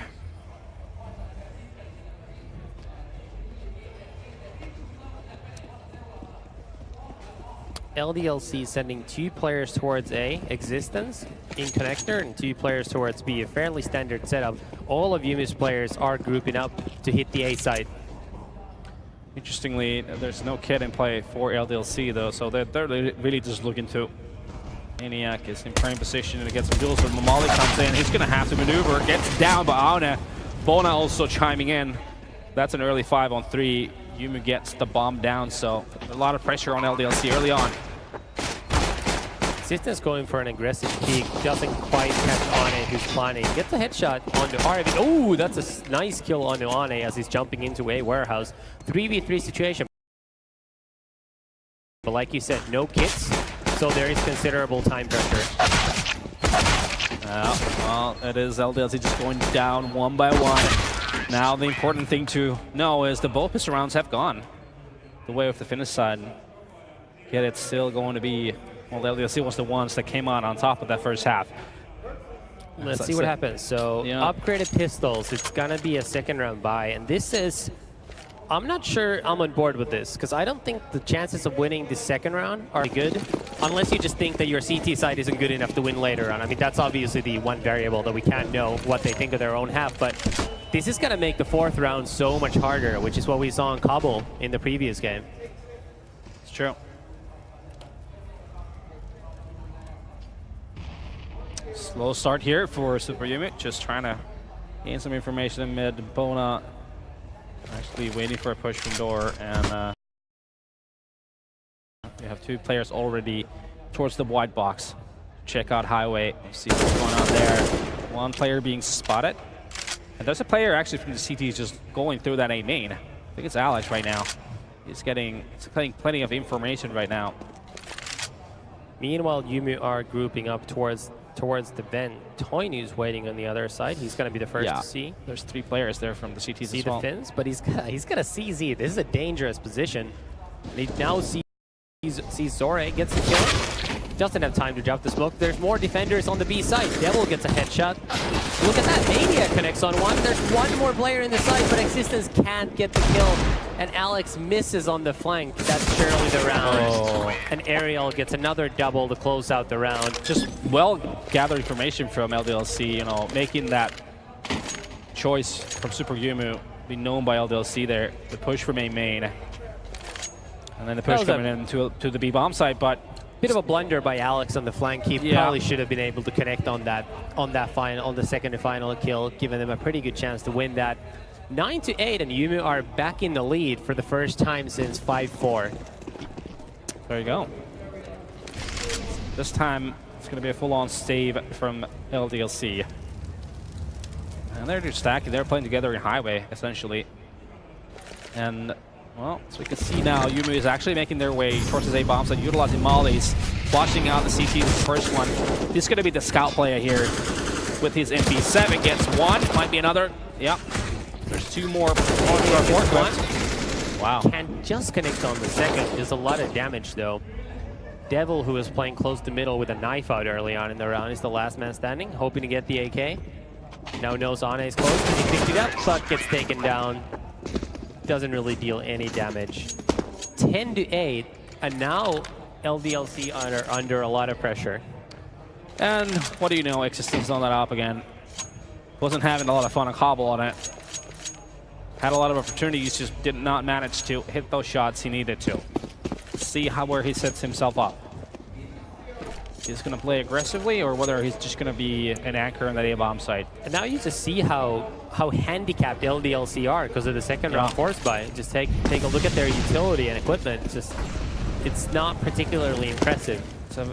LDLC sending 2 players towards A, Existence, in connector, and 2 players towards B, a fairly standard setup. All of Yumy's players are grouping up to hit the A side. Interestingly, there's no kid in play for LDLC though, so they're really just looking to. Maniac is in prime position to get some duels, but Mamali comes in. He's going to have to maneuver, gets down by Aune. Bona also chiming in. That's an early 5-on-3. Yumu gets the bomb down, so a lot of pressure on LDLC early on. Existence going for an aggressive peek, doesn't quite catch Aune, who's planning. Gets a headshot onto RV. Oh, that's a nice kill onto Aune as he's jumping into a warehouse. 3v3 situation. But like you said, no kits, so there is considerable time pressure. Well, it is LDLC just going down one by one. Now the important thing to know is the both pistol rounds have gone the way of the Finnish side. Yet it's still going to be, well, LDLC was the ones that came on top of that first half. Let's see what happens. So upgraded pistols, it's gonna be a second round buy, and this is, I'm not sure I'm on board with this, because I don't think the chances of winning the second round are good, unless you just think that your CT side isn't good enough to win later on. I mean, that's obviously the one variable that we can't know what they think of their own half, but this is going to make the fourth round so much harder, which is what we saw in Kabul in the previous game. It's true. Slow start here for SuperJymy, just trying to gain some information in mid. Bona actually waiting for a push from door, and we have 2 players already towards the white box. Check out highway, see what's going on there. 1 player being spotted, And there's a player actually from the CT just going through that A main. I think it's Alex right now. He's getting plenty of information right now. Meanwhile, Yumu are grouping up towards the vent. Toinu's waiting on the other side. He's going to be the first to see. There's 3 players there from the CTs see as well. the Finns, but he's got a CZ. This is a dangerous position. And he now sees Zore gets the kill. Doesn't have time to drop the smoke. There's more defenders on the B side. Devil gets a headshot. Look at that. Mania connects on one. There's one more player in the side, but Existence can't get the kill. And Alex misses on the flank. That's surely the round. Oh. And Ariel gets another double to close out the round. Just well gathered information from LDLC, you know, making that choice from SuperJymy be known by LDLC there. The push from A main. And then the push coming in to the B bomb side, but bit of a blunder by Alex on the flank. He probably should have been able to connect on the second and final kill, giving them a pretty good chance to win that. 9-8, and Yumu are back in the lead for the first time since 5-4. There you go. This time it's going to be a full-on stave from LDLC. And they're just stacking. They're playing together in Highway essentially. And well, as we can see now, Yumu is actually making their way towards his A bomb side, utilizing mollies, flashing out the CT, the first one. He's going to be the scout player here with his MP7. Gets one, might be another. Yep. There's 2 more on the Wow. Can just connect on the second. There's a lot of damage though. Devil, who was playing close to middle with a knife out early on in the round, is the last man standing, hoping to get the AK. Now knows Ane is close. He picked it up, but gets taken down. Doesn't really deal any damage. 10-8, and now LDLC are under a lot of pressure. And what do you know, Existence on that op again. Wasn't having a lot of fun on Cobble on it. Had a lot of opportunities, just did not manage to hit those shots he needed to. See where he sets himself up. He's going to play aggressively, or whether he's just going to be an anchor on that A-bomb site. And now you just see how handicapped LDLC are because of the second round force buy. Just take a look at their utility and equipment. It's not particularly impressive.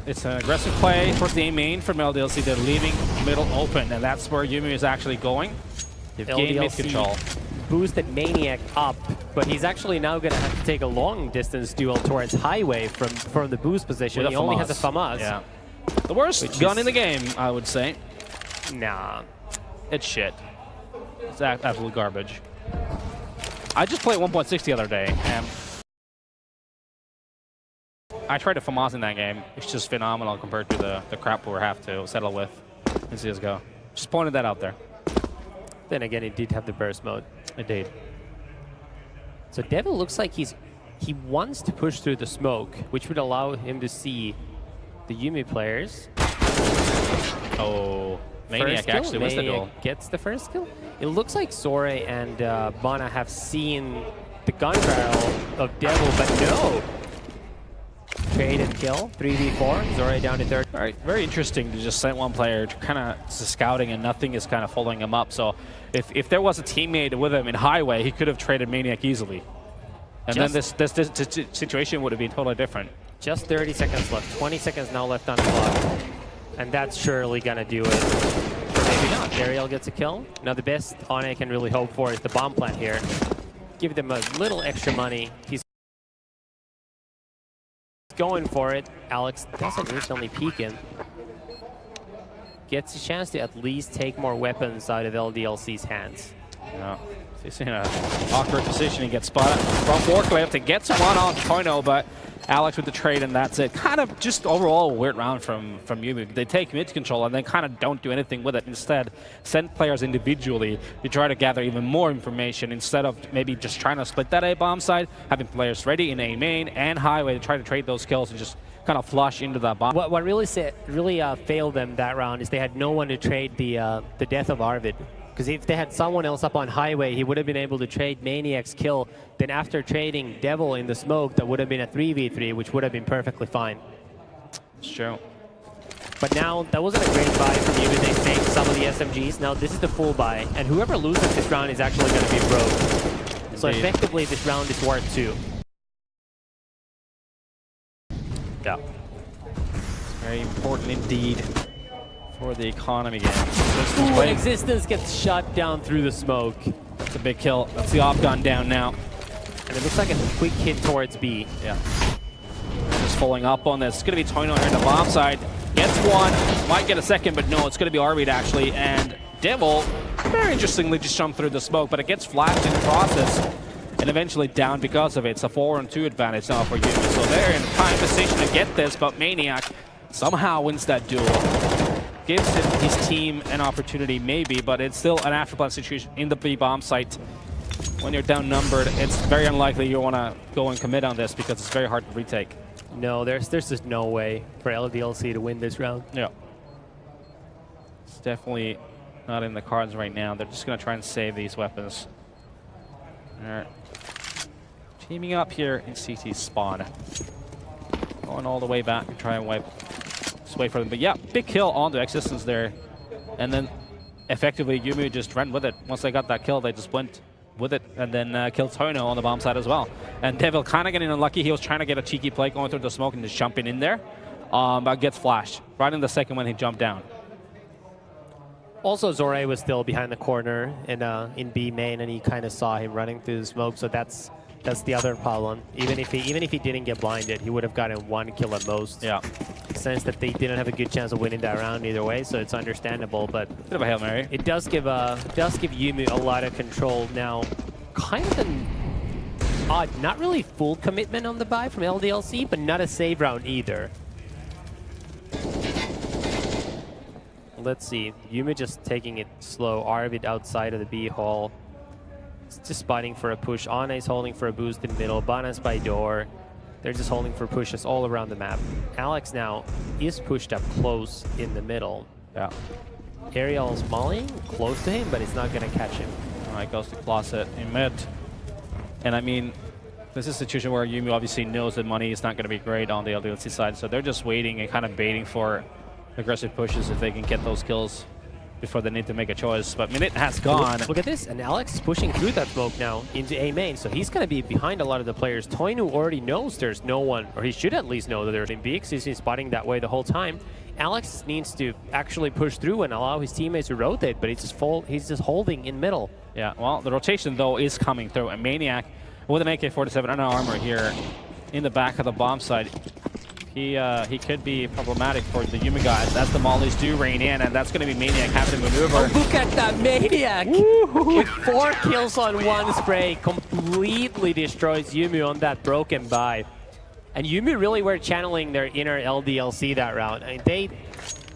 It's an aggressive play towards the A main from LDLC. They're leaving middle open, and that's where Yumu is actually going. They've gained mid control. Boosted Maniac up, but he's actually now going to have to take a long distance duel towards Highway from the boost position. He only has a FAMAS. Yeah. The worst gun in the game, I would say. Nah. It's shit. It's absolute garbage. I just played 1.6 the other day, and I tried to FAMAS in that game. It's just phenomenal compared to the crap we have to settle with in CSGO. Just pointed that out there. Then again, it did have the burst mode. It did. So Devil looks like he wants to push through the smoke, which would allow him to see the Yumu players. Oh, Maniac actually wins the duel. Gets the first kill. It looks like Zore and Bana have seen the gun barrel of Devil, but no. Trade and kill, 3v4, Zore down to third. All right, very interesting to just send one player to kind of scouting and nothing is kind of following him up. So if there was a teammate with him in Highway, he could have traded Maniac easily. And then this situation would have been totally different. Just 30 seconds left, 20 seconds now left on the clock. And that's surely gonna do it. Or maybe not, Ariel gets a kill. Now the best Ane can really hope for is the bomb plant here. Give them a little extra money. He's going for it. Alex doesn't recently peek him. Gets a chance to at least take more weapons out of LDLC's hands. Yeah. He's in an awkward position. He gets spotted from forklift. He gets one on Toino, but Alex with the trade, and that's it. Kind of just overall a weird round from Yumu. They take mid control and then kind of don't do anything with it. Instead, send players individually to try to gather even more information instead of maybe just trying to split that A-bomb side, having players ready in A main and Highway to try to trade those kills and just kind of flush into that bomb. What really failed them that round is they had no one to trade the death of Arvid. Because if they had someone else up on Highway, he would have been able to trade Maniac's kill. Then after trading Devil in the smoke, that would have been a 3v3, which would have been perfectly fine. It's true. But now, that wasn't a great buy from you. They saved some of the SMGs. Now this is the full buy. And whoever loses this round is actually going to be broke. So effectively, this round is worth 2. Yeah. Very important indeed for the economy game. Ooh, an Existence gets shot down through the smoke. It's a big kill. That's the op gun down now. And it looks like a quick hit towards B. Yeah. Just following up on this. It's going to be Toino here on the bomb side. Gets one. Might get a second, but no, it's going to be Arvid actually. And Devil, very interestingly, just jumped through the smoke, but it gets flashed in the process. And eventually down because of it. It's a 4-on-2 advantage now for Yumi. So they're in prime position to get this, but Maniac somehow wins that duel. Gives his team an opportunity, maybe, but it's still an afterplan situation in the B bomb site. When you're down numbered, it's very unlikely you want to go and commit on this because it's very hard to retake. No, there's just no way for LDLC to win this round. Yeah. It's definitely not in the cards right now. They're just going to try and save these weapons. They're teaming up here in CT spawn. Going all the way back to try and wipe this way for them. But yeah, big kill onto Existence there. And then effectively Yumi just ran with it. Once they got that kill, they just went with it and then killed Toino on the bomb side as well. And Devil kind of getting unlucky. He was trying to get a cheeky play going through the smoke and just jumping in there. But gets flashed right in the second when he jumped down. Also, Zore was still behind the corner in B main, and he kind of saw him running through the smoke. So that's the other problem. Even if he didn't get blinded, he would have gotten one kill at most. Yeah. Sense that they didn't have a good chance of winning that round either way, so it's understandable. But bit of a Hail Mary. It does give Yumi a lot of control now. Kind of an odd, not really full commitment on the buy from LDLC, but not a save round either. Let's see. Yumi just taking it slow. Arvid outside of the B hall. It's just spotting for a push. Ana is holding for a boost in middle. Bana's by door. They're just holding for pushes all around the map. Alex now is pushed up close in the middle. Yeah. Ariel's mollying close to him, but it's not going to catch him. All right, goes to closet in mid. And I mean, this is a situation where Yumi obviously knows that money is not going to be great on the LDLC side, so they're just waiting and kind of baiting for aggressive pushes if they can get those kills before they need to make a choice. But minute has gone. Look at this, and Alex is pushing through that smoke now into A main, so he's going to be behind a lot of the players. Toinu already knows there's no one, or he should at least know that there's in B, because he's been spotting that way the whole time. Alex needs to actually push through and allow his teammates to rotate, but he's just holding in middle. Yeah, well, the rotation though is coming through. And Maniac with an AK-47 and armor here in the back of the bomb side. He could be problematic for the Yumi guys as the mollies do rain in, and that's going to be Maniac having to maneuver. Oh, look at that Maniac! With 4 kills on 1 spray, completely destroys Yumi on that broken buy. And Yumi really were channeling their inner LDLC that round. I mean,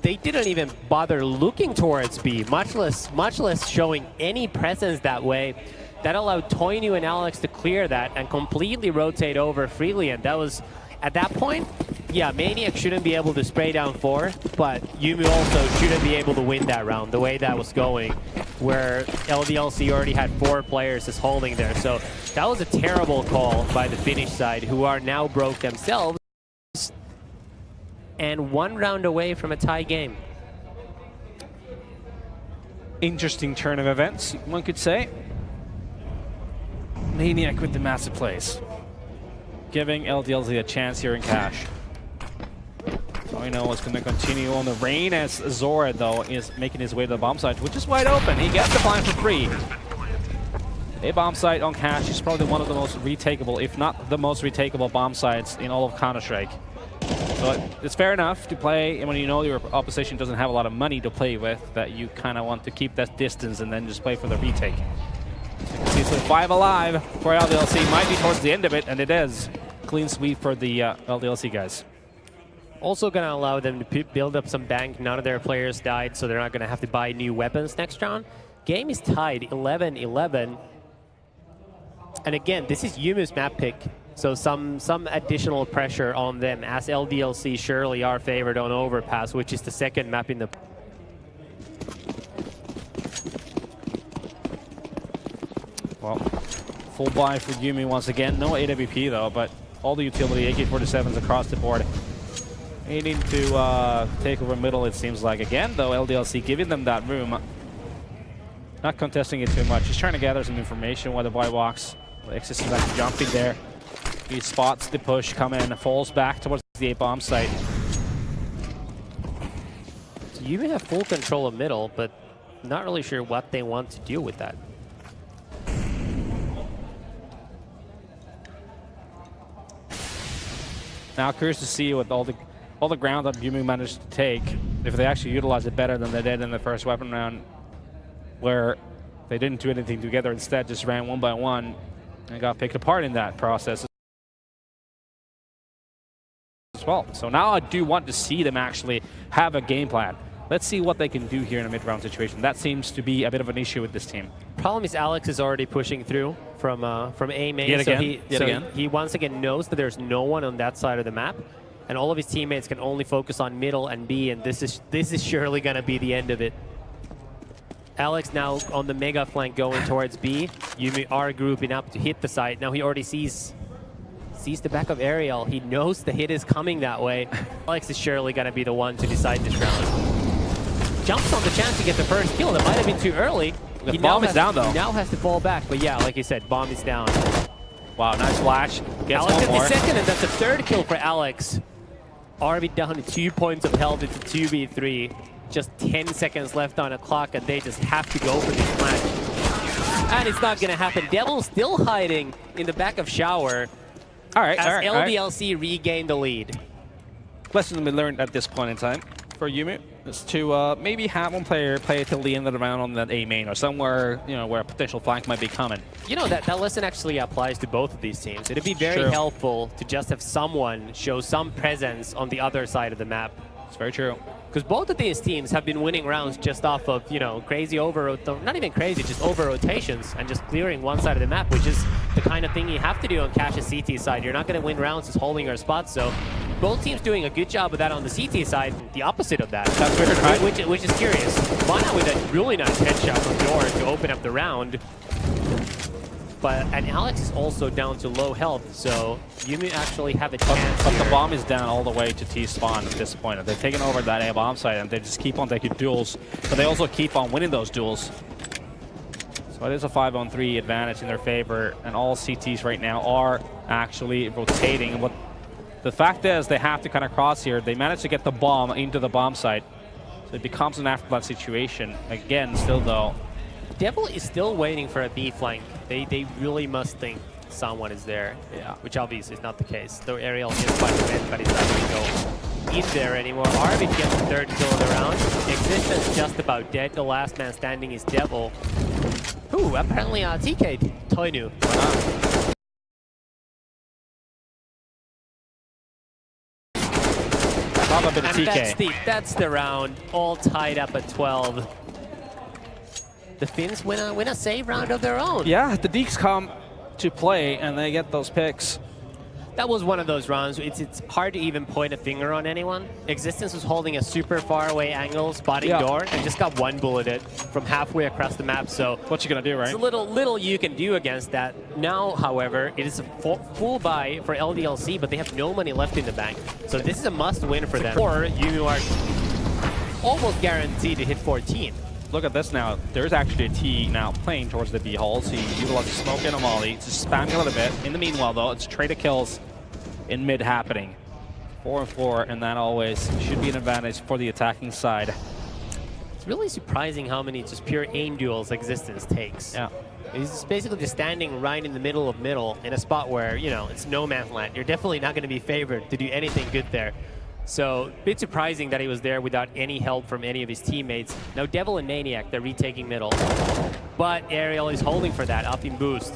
they didn't even bother looking towards B, much less showing any presence that way. That allowed Toinu and Alex to clear that and completely rotate over freely, and that was, at that point, yeah, Maniac shouldn't be able to spray down 4, but Yumi also shouldn't be able to win that round the way that was going, where LDLC already had 4 players just holding there. So that was a terrible call by the Finnish side, who are now broke themselves and 1 round away from a tie game. Interesting turn of events, one could say. Maniac with the massive plays, giving LDLC a chance here in cash. Toino is going to continue on the rain as Zora, though, is making his way to the bomb site, which is wide open. He gets the blind for free. A bomb site on cash is probably one of the most retakeable, if not the most retakeable bomb sites in all of Counter-Strike. So it's fair enough to play when you know your opposition doesn't have a lot of money to play with, that you kind of want to keep that distance and then just play for the retake. So you can see, so 5 alive for LDLC. Might be towards the end of it, and it is. Clean sweep for the LDLC guys. Also going to allow them to build up some bank. None of their players died, so they're not going to have to buy new weapons next round. Game is tied 11-11. And again, this is Yumi's map pick, so some additional pressure on them, as LDLC surely are favored on Overpass, which is the second map in the... Well, full buy for Yumi once again. No AWP though, but all the utility AK-47s across the board. Needing to take over middle, it seems like. Again, though, LDLC giving them that room. Not contesting it too much. He's trying to gather some information while the boy walks. Exis is actually jumping there. He spots the push come in, falls back towards the A-bomb site. You may have full control of middle, but not really sure what they want to do with that. Now curious to see with all the ground that Yumu managed to take, if they actually utilize it better than they did in the first weapon round, where they didn't do anything together, instead just ran one by one and got picked apart in that process as well. So now I do want to see them actually have a game plan. Let's see what they can do here in a mid-round situation. That seems to be a bit of an issue with this team. Problem is Alex is already pushing through from A main. Yet again. He once again knows that there's no one on that side of the map, and all of his teammates can only focus on middle and B, and this is surely going to be the end of it. Alex now on the mega flank going towards B. Yumu are grouping up to hit the site. Now he already sees the back of Ariel. He knows the hit is coming that way. Alex is surely going to be the one to decide this round. Jumps on the chance to get the first kill. That might have been too early. The bomb is down though. He now has to fall back. But yeah, like you said, bomb is down. Wow, nice flash. Gets Alex one gets more. the second, and that's the third kill for Alex. RB down to 2 points of health. It's a 2v3. Just 10 seconds left on the clock, and they just have to go for this match. And it's not going to happen. Devil still hiding in the back of Shower. All right, as LDLC regained the lead. Lesson to be learned at this point in time for Yumu is to maybe have one player play till the end of the round on that A main or somewhere, you know, where a potential flank might be coming. You know, that lesson actually applies to both of these teams. It'd be very helpful to just have someone show some presence on the other side of the map. It's very true. Because both of these teams have been winning rounds just off of, you know, crazy not even crazy, just over rotations and just clearing one side of the map, which is the kind of thing you have to do on Cash's CT side. You're not going to win rounds just holding your spots, so both teams doing a good job of that on the CT side, the opposite of that. That's weird, right? Which is curious. Mana with a really nice headshot from Door to open up the round. And Alex is also down to low health, so Yumu actually have a chance But here. the bomb is down all the way to T-spawn at this point. They've taken over that A bomb site and they just keep on taking duels, but they also keep on winning those duels. So it is a 5-on-3 advantage in their favor, and all CTs right now are actually rotating. And the fact is, they have to kind of cross here. They managed to get the bomb into the bomb site, so it becomes an afterblood situation. Again, still though, Devil is still waiting for a B flank. They really must think someone is there, which obviously is not the case. Though Ariel is by the mid, but he's not going to go in there anymore. Arvid gets the third kill of the round. Existence just about dead. The last man standing is Devil. Ooh, apparently TK'd Toinu. And that's the round, all tied up at 12. The Finns win a save round of their own. Yeah, the Deeks come to play and they get those picks. That was one of those rounds. It's hard to even point a finger on anyone. Existence was holding a super far away angle, spotting Door, and just got one bulleted from halfway across the map. So what you gonna do, right? It's a little you can do against that. Now, however, it is a full buy for LDLC, but they have no money left in the bank. So this is a must-win for them. Or you are almost guaranteed to hit 14. Look at this now. There's actually a T now playing towards the B hole. So you utilizes smoke and a molly. Just spamming a little bit. In the meanwhile, though, it's trade of kills in mid happening. 4-4, and that always should be an advantage for the attacking side. It's really surprising how many just pure aim duels Existence takes. Yeah. He's basically just standing right in the middle of middle in a spot where, you know, it's no man's land. You're definitely not going to be favored to do anything good there. So, a bit surprising that he was there without any help from any of his teammates. Now, Devil and Maniac, they're retaking middle. But Ariel is holding for that, up in boost.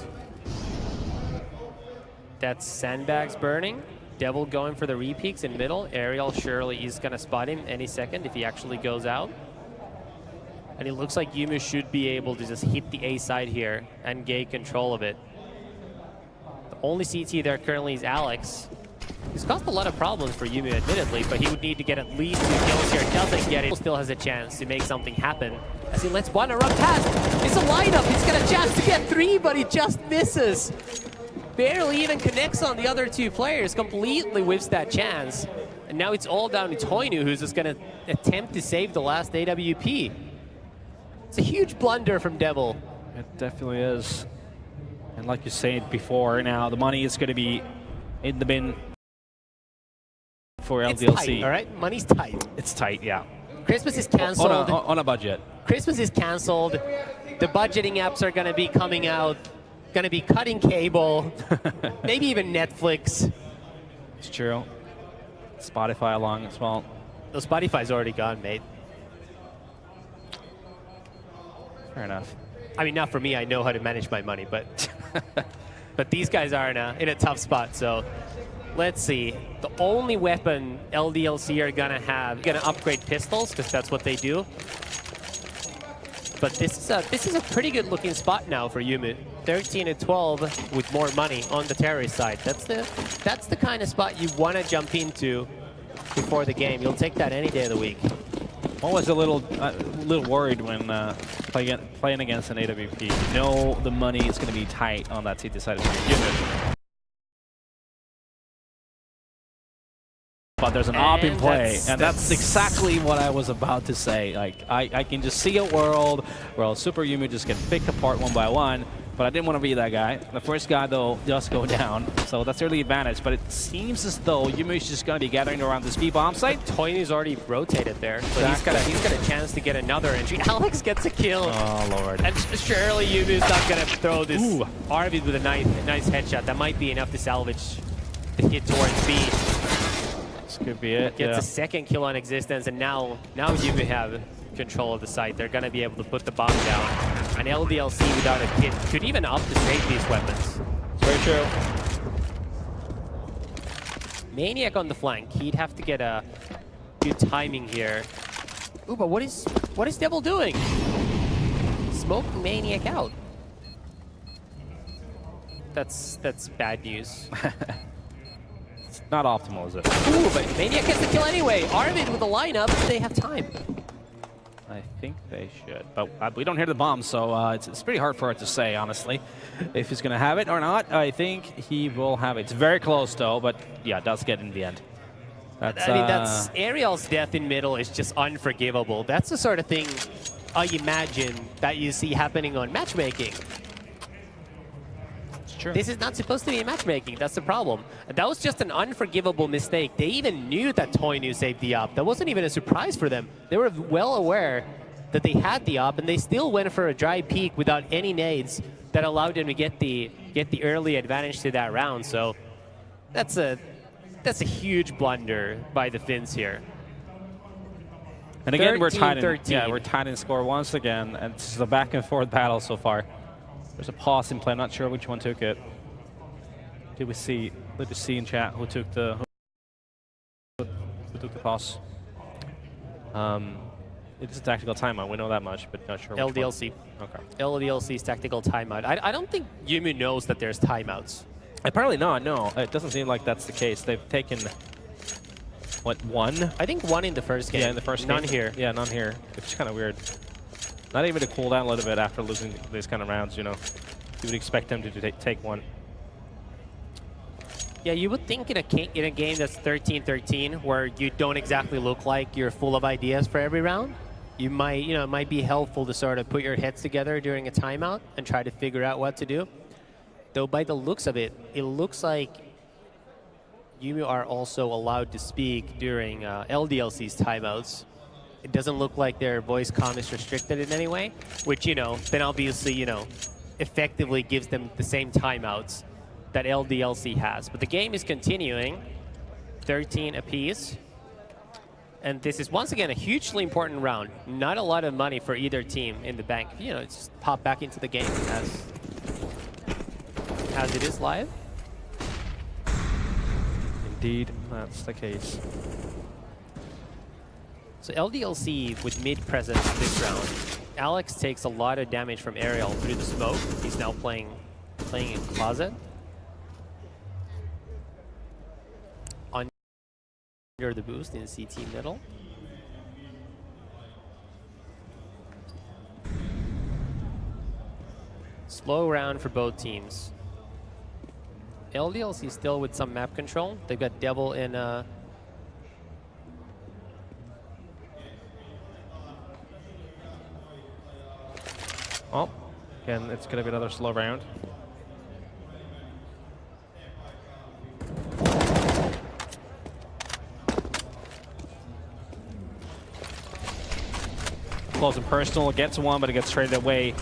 That's Sandbags burning. Devil going for the repeaks in middle. Ariel surely is going to spot him any second if he actually goes out. And it looks like Yumu should be able to just hit the A side here and gain control of it. The only CT there currently is Alex. He's caused a lot of problems for Yumu, admittedly, but he would need to get at least 2 kills here. Doesn't get it. Still has a chance to make something happen as he lets one run past. It's a lineup. He's got a chance to get 3, but he just misses. Barely even connects on the other 2 players. Completely whiffs that chance. And now it's all down to Toinu, who's just going to attempt to save the last AWP. It's a huge blunder from Devil. It definitely is. And like you said before, now the money is going to be in the bin for LDLC. It's tight, all right? Money's tight. It's tight, yeah. Christmas is cancelled. On a budget. Christmas is cancelled. The budgeting apps are going to be coming out. Going to be cutting cable. Maybe even Netflix. It's true. Spotify along as well. No, Spotify's already gone, mate. Fair enough. I mean, not for me. I know how to manage my money, but but these guys are in a tough spot. So let's see. The only weapon LDLC are gonna upgrade pistols because that's what they do. But this is a pretty good looking spot now for Yumu. 13 and 12 with more money on the terrorist side. That's the kind of spot you want to jump into before the game. You'll take that any day of the week. Always a little worried when playing against an AWP. You know the money is going to be tight on that CT side of the game. But there's an op in play, and that's exactly what I was about to say. Like I can just see a world where SuperJymy just get picked apart one by one. But I didn't want to be that guy. The first guy, though, does go down. So that's really advantage. But it seems as though Yumu is just going to be gathering around this B-bomb site. Toyny's already rotated there. So he's got a chance to get another entry. Alex gets a kill. Oh, Lord. And surely Yumu's not going to throw this Arvid with a nice headshot. That might be enough to salvage the hit towards B. This could be it. Gets a second kill on Existence. And now Yumu have control of the site. They're going to be able to put the bomb down. An LDLC without a kit could even up to save these weapons. Very true. Maniac on the flank. He'd have to get a good timing here. Ooh, but what is Devil doing? Smoking Maniac out. That's bad news. It's not optimal, is it? Ooh, but Maniac gets the kill anyway. Arvid with the lineup. They have time. I think they should, but we don't hear the bomb, so it's pretty hard for it to say, honestly, if he's going to have it or not. I think he will have it. It's very close, though, but yeah, it does get in the end. I mean, that's Ariel's death in middle is just unforgivable. That's the sort of thing I imagine that you see happening on matchmaking. True. This is not supposed to be matchmaking. That's the problem. That was just an unforgivable mistake. They even knew that Toyny saved the op. That wasn't even a surprise for them. They were well aware that they had the op, and they still went for a dry peek without any nades that allowed them to get the early advantage to that round. So that's a huge blunder by the Finns here. And again, we're tied in score once again, and this is a back and forth battle so far. There's a pause in play. I'm not sure which one took it. Did we see? Let us see in chat who took the pause. It is a tactical timeout. We know that much, but not sure. LDLC. Okay. LDLC's tactical timeout. I don't think Yumu knows that there's timeouts. Apparently not. No, it doesn't seem like that's the case. They've taken what, one? I think one in the first game. Yeah, in the first game. None here. Yeah, none here. It's kind of weird. Not even to cool down a little bit after losing these kind of rounds, you know. You would expect them to take one. Yeah, you would think in a game that's 13-13, where you don't exactly look like you're full of ideas for every round, you might, it might be helpful to sort of put your heads together during a timeout and try to figure out what to do. Though by the looks of it, it looks like you are also allowed to speak during LDLC's timeouts. It doesn't look like their voice comm is restricted in any way, which, then obviously, effectively gives them the same timeouts that LDLC has. But the game is continuing, 13 apiece. And this is, once again, a hugely important round. Not a lot of money for either team in the bank. It's just pop back into the game as it is live. Indeed, that's the case. So LDLC with mid presence this round. Alex takes a lot of damage from Ariel through the smoke. He's now playing in closet. Under the boost in CT middle. Slow round for both teams. LDLC still with some map control. They've got Devil in Oh, again, it's going to be another slow round. close and personal, gets one, but it gets traded away.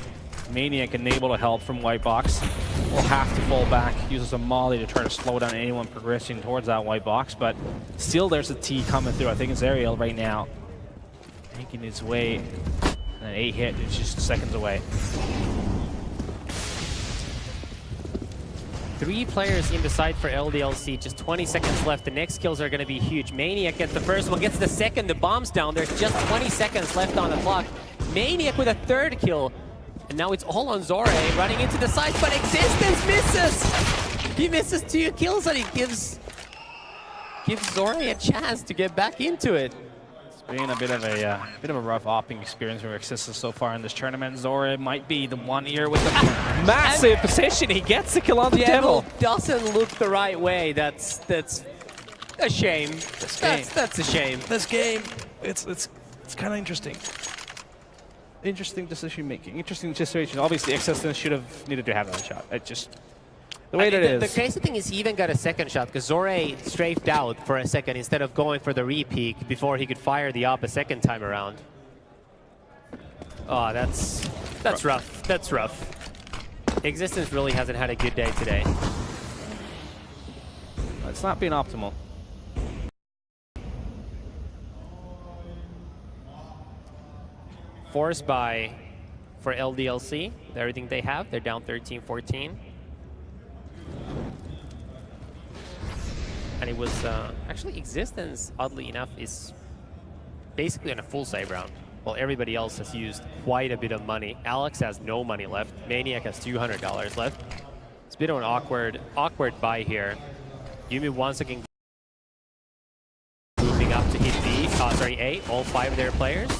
Maniac unable to help from white box. Will have to fall back, uses a molly to try to slow down anyone progressing towards that white box, but still there's a T coming through. I think it's Ariel right now, making his way. And an 8 hit is just seconds away. 3 players in the side for LDLC, just 20 seconds left. The next kills are going to be huge. Maniac gets the first one, gets the second, the bomb's down. There's just 20 seconds left on the clock. Maniac with a 3rd kill. And now it's all on Zore running into the side, but Existence misses! He misses 2 kills and he gives Zore a chance to get back into it. It's been a bit of a rough opping experience for Existence so far in this tournament. Zore might be the one here with the massive position. He gets the kill on the Devil. Doesn't look the right way. That's a shame. That's a shame. This game, it's kind of interesting. Interesting decision making, interesting situation. Obviously, Existence should have needed to have that shot. It just the way that it is. The crazy thing is he even got a 2nd shot because Zore strafed out for a second instead of going for the re-peek before he could fire the op a 2nd time around. Oh, that's rough. That's rough. Existence really hasn't had a good day today. It's not been optimal. Forced by for LDLC, everything they have. They're down 13-14. And it was actually Existence, oddly enough, is basically on a full save round, while everybody else has used quite a bit of money. Alex has no money left. Maniac has $200 left. It's a bit of an awkward buy here. Yumi once again moving up to hit B, A, all 5 of their players.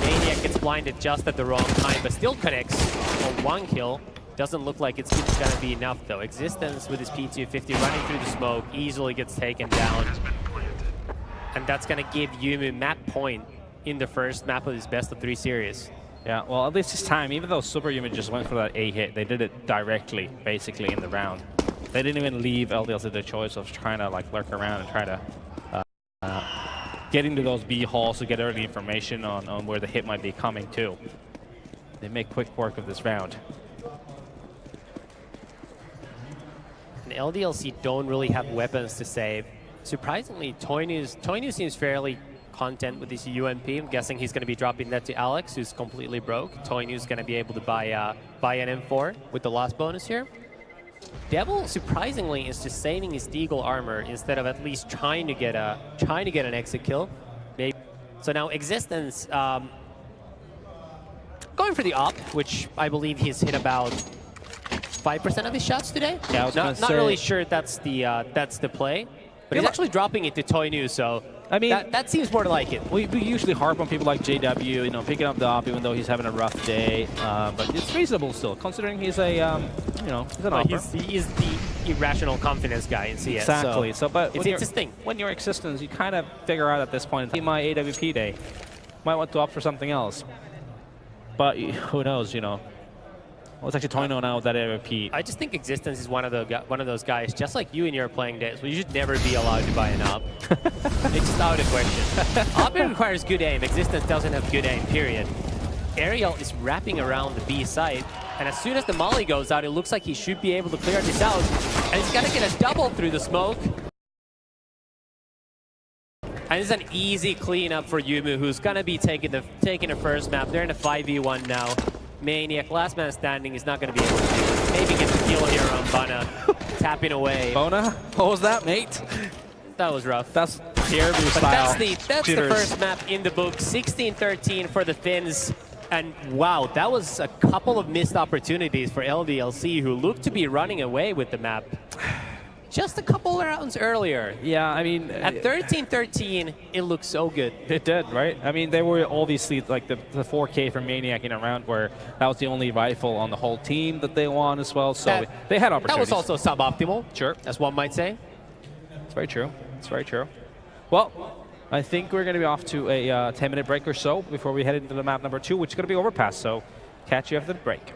Maniac gets blinded just at the wrong time, but still connects on 1 kill. Doesn't look like it's going to be enough, though. Existence with his P250 running through the smoke, easily gets taken down. And that's going to give Yumi map point in the first map of his best of 3 series. Yeah, well, at least this time, even though SuperJymy just went for that A hit, they did it directly, basically, in the round. They didn't even leave LDLC the choice of trying to like lurk around and try to get into those B halls to get early information on where the hit might be coming to. They make quick work of this round. And LDLC don't really have weapons to save. Surprisingly, Toinu seems fairly content with his UMP. I'm guessing he's going to be dropping that to Alex, who's completely broke. Toinu's going to be able to buy an M4 with the last bonus here. Devil, surprisingly, is just saving his Deagle armor instead of at least trying to get an exit kill. Maybe. So now Existence going for the op, which I believe he's hit about 5% of his shots today. Yeah, I was not really sure that's the play, but he's actually dropping it to Toinu, so I mean that seems more to like it. We usually harp on people like JW, you know, picking up the op even though he's having a rough day, but it's reasonable still, considering he's a you know, he's an opper. He is the irrational confidence guy in CS. Exactly. So, but it's his thing. When you're Existence, you kind of figure out at this point, in my AWP day, might want to opt for something else. But who knows, you know. Well, it's actually Toinu now with that AWP. I just think Existence is one of those guys, just like you in your playing days, where you should never be allowed to buy an op. It's just out of question. Op requires good aim. Existence doesn't have good aim, period. Ariel is wrapping around the B site, and as soon as the molly goes out, it looks like he should be able to clear this out, and he's gonna get a double through the smoke. And it's an easy cleanup for Yumu, who's gonna be taking the first map. They're in a 5v1 now. Maniac, last man standing, is not gonna be able to do it. Maybe get the kill here on Bana, tapping away. Bona, what was that, mate? That was rough. That's Caribou style. That's the first map in the book. 16-13 for the Finns. And wow, that was a couple of missed opportunities for LDLC, who looked to be running away with the map just a couple of rounds earlier. Yeah, I mean... At 13-13, it looked so good. It did, right? I mean, they were obviously like the 4K from Maniac in a round where that was the only rifle on the whole team that they won as well, so they had opportunities. That was also suboptimal. Sure. As one might say. It's very true. It's very true. Well, I think we're going to be off to a 10-minute break or so before we head into the map number 2, which is going to be Overpass, so catch you after the break.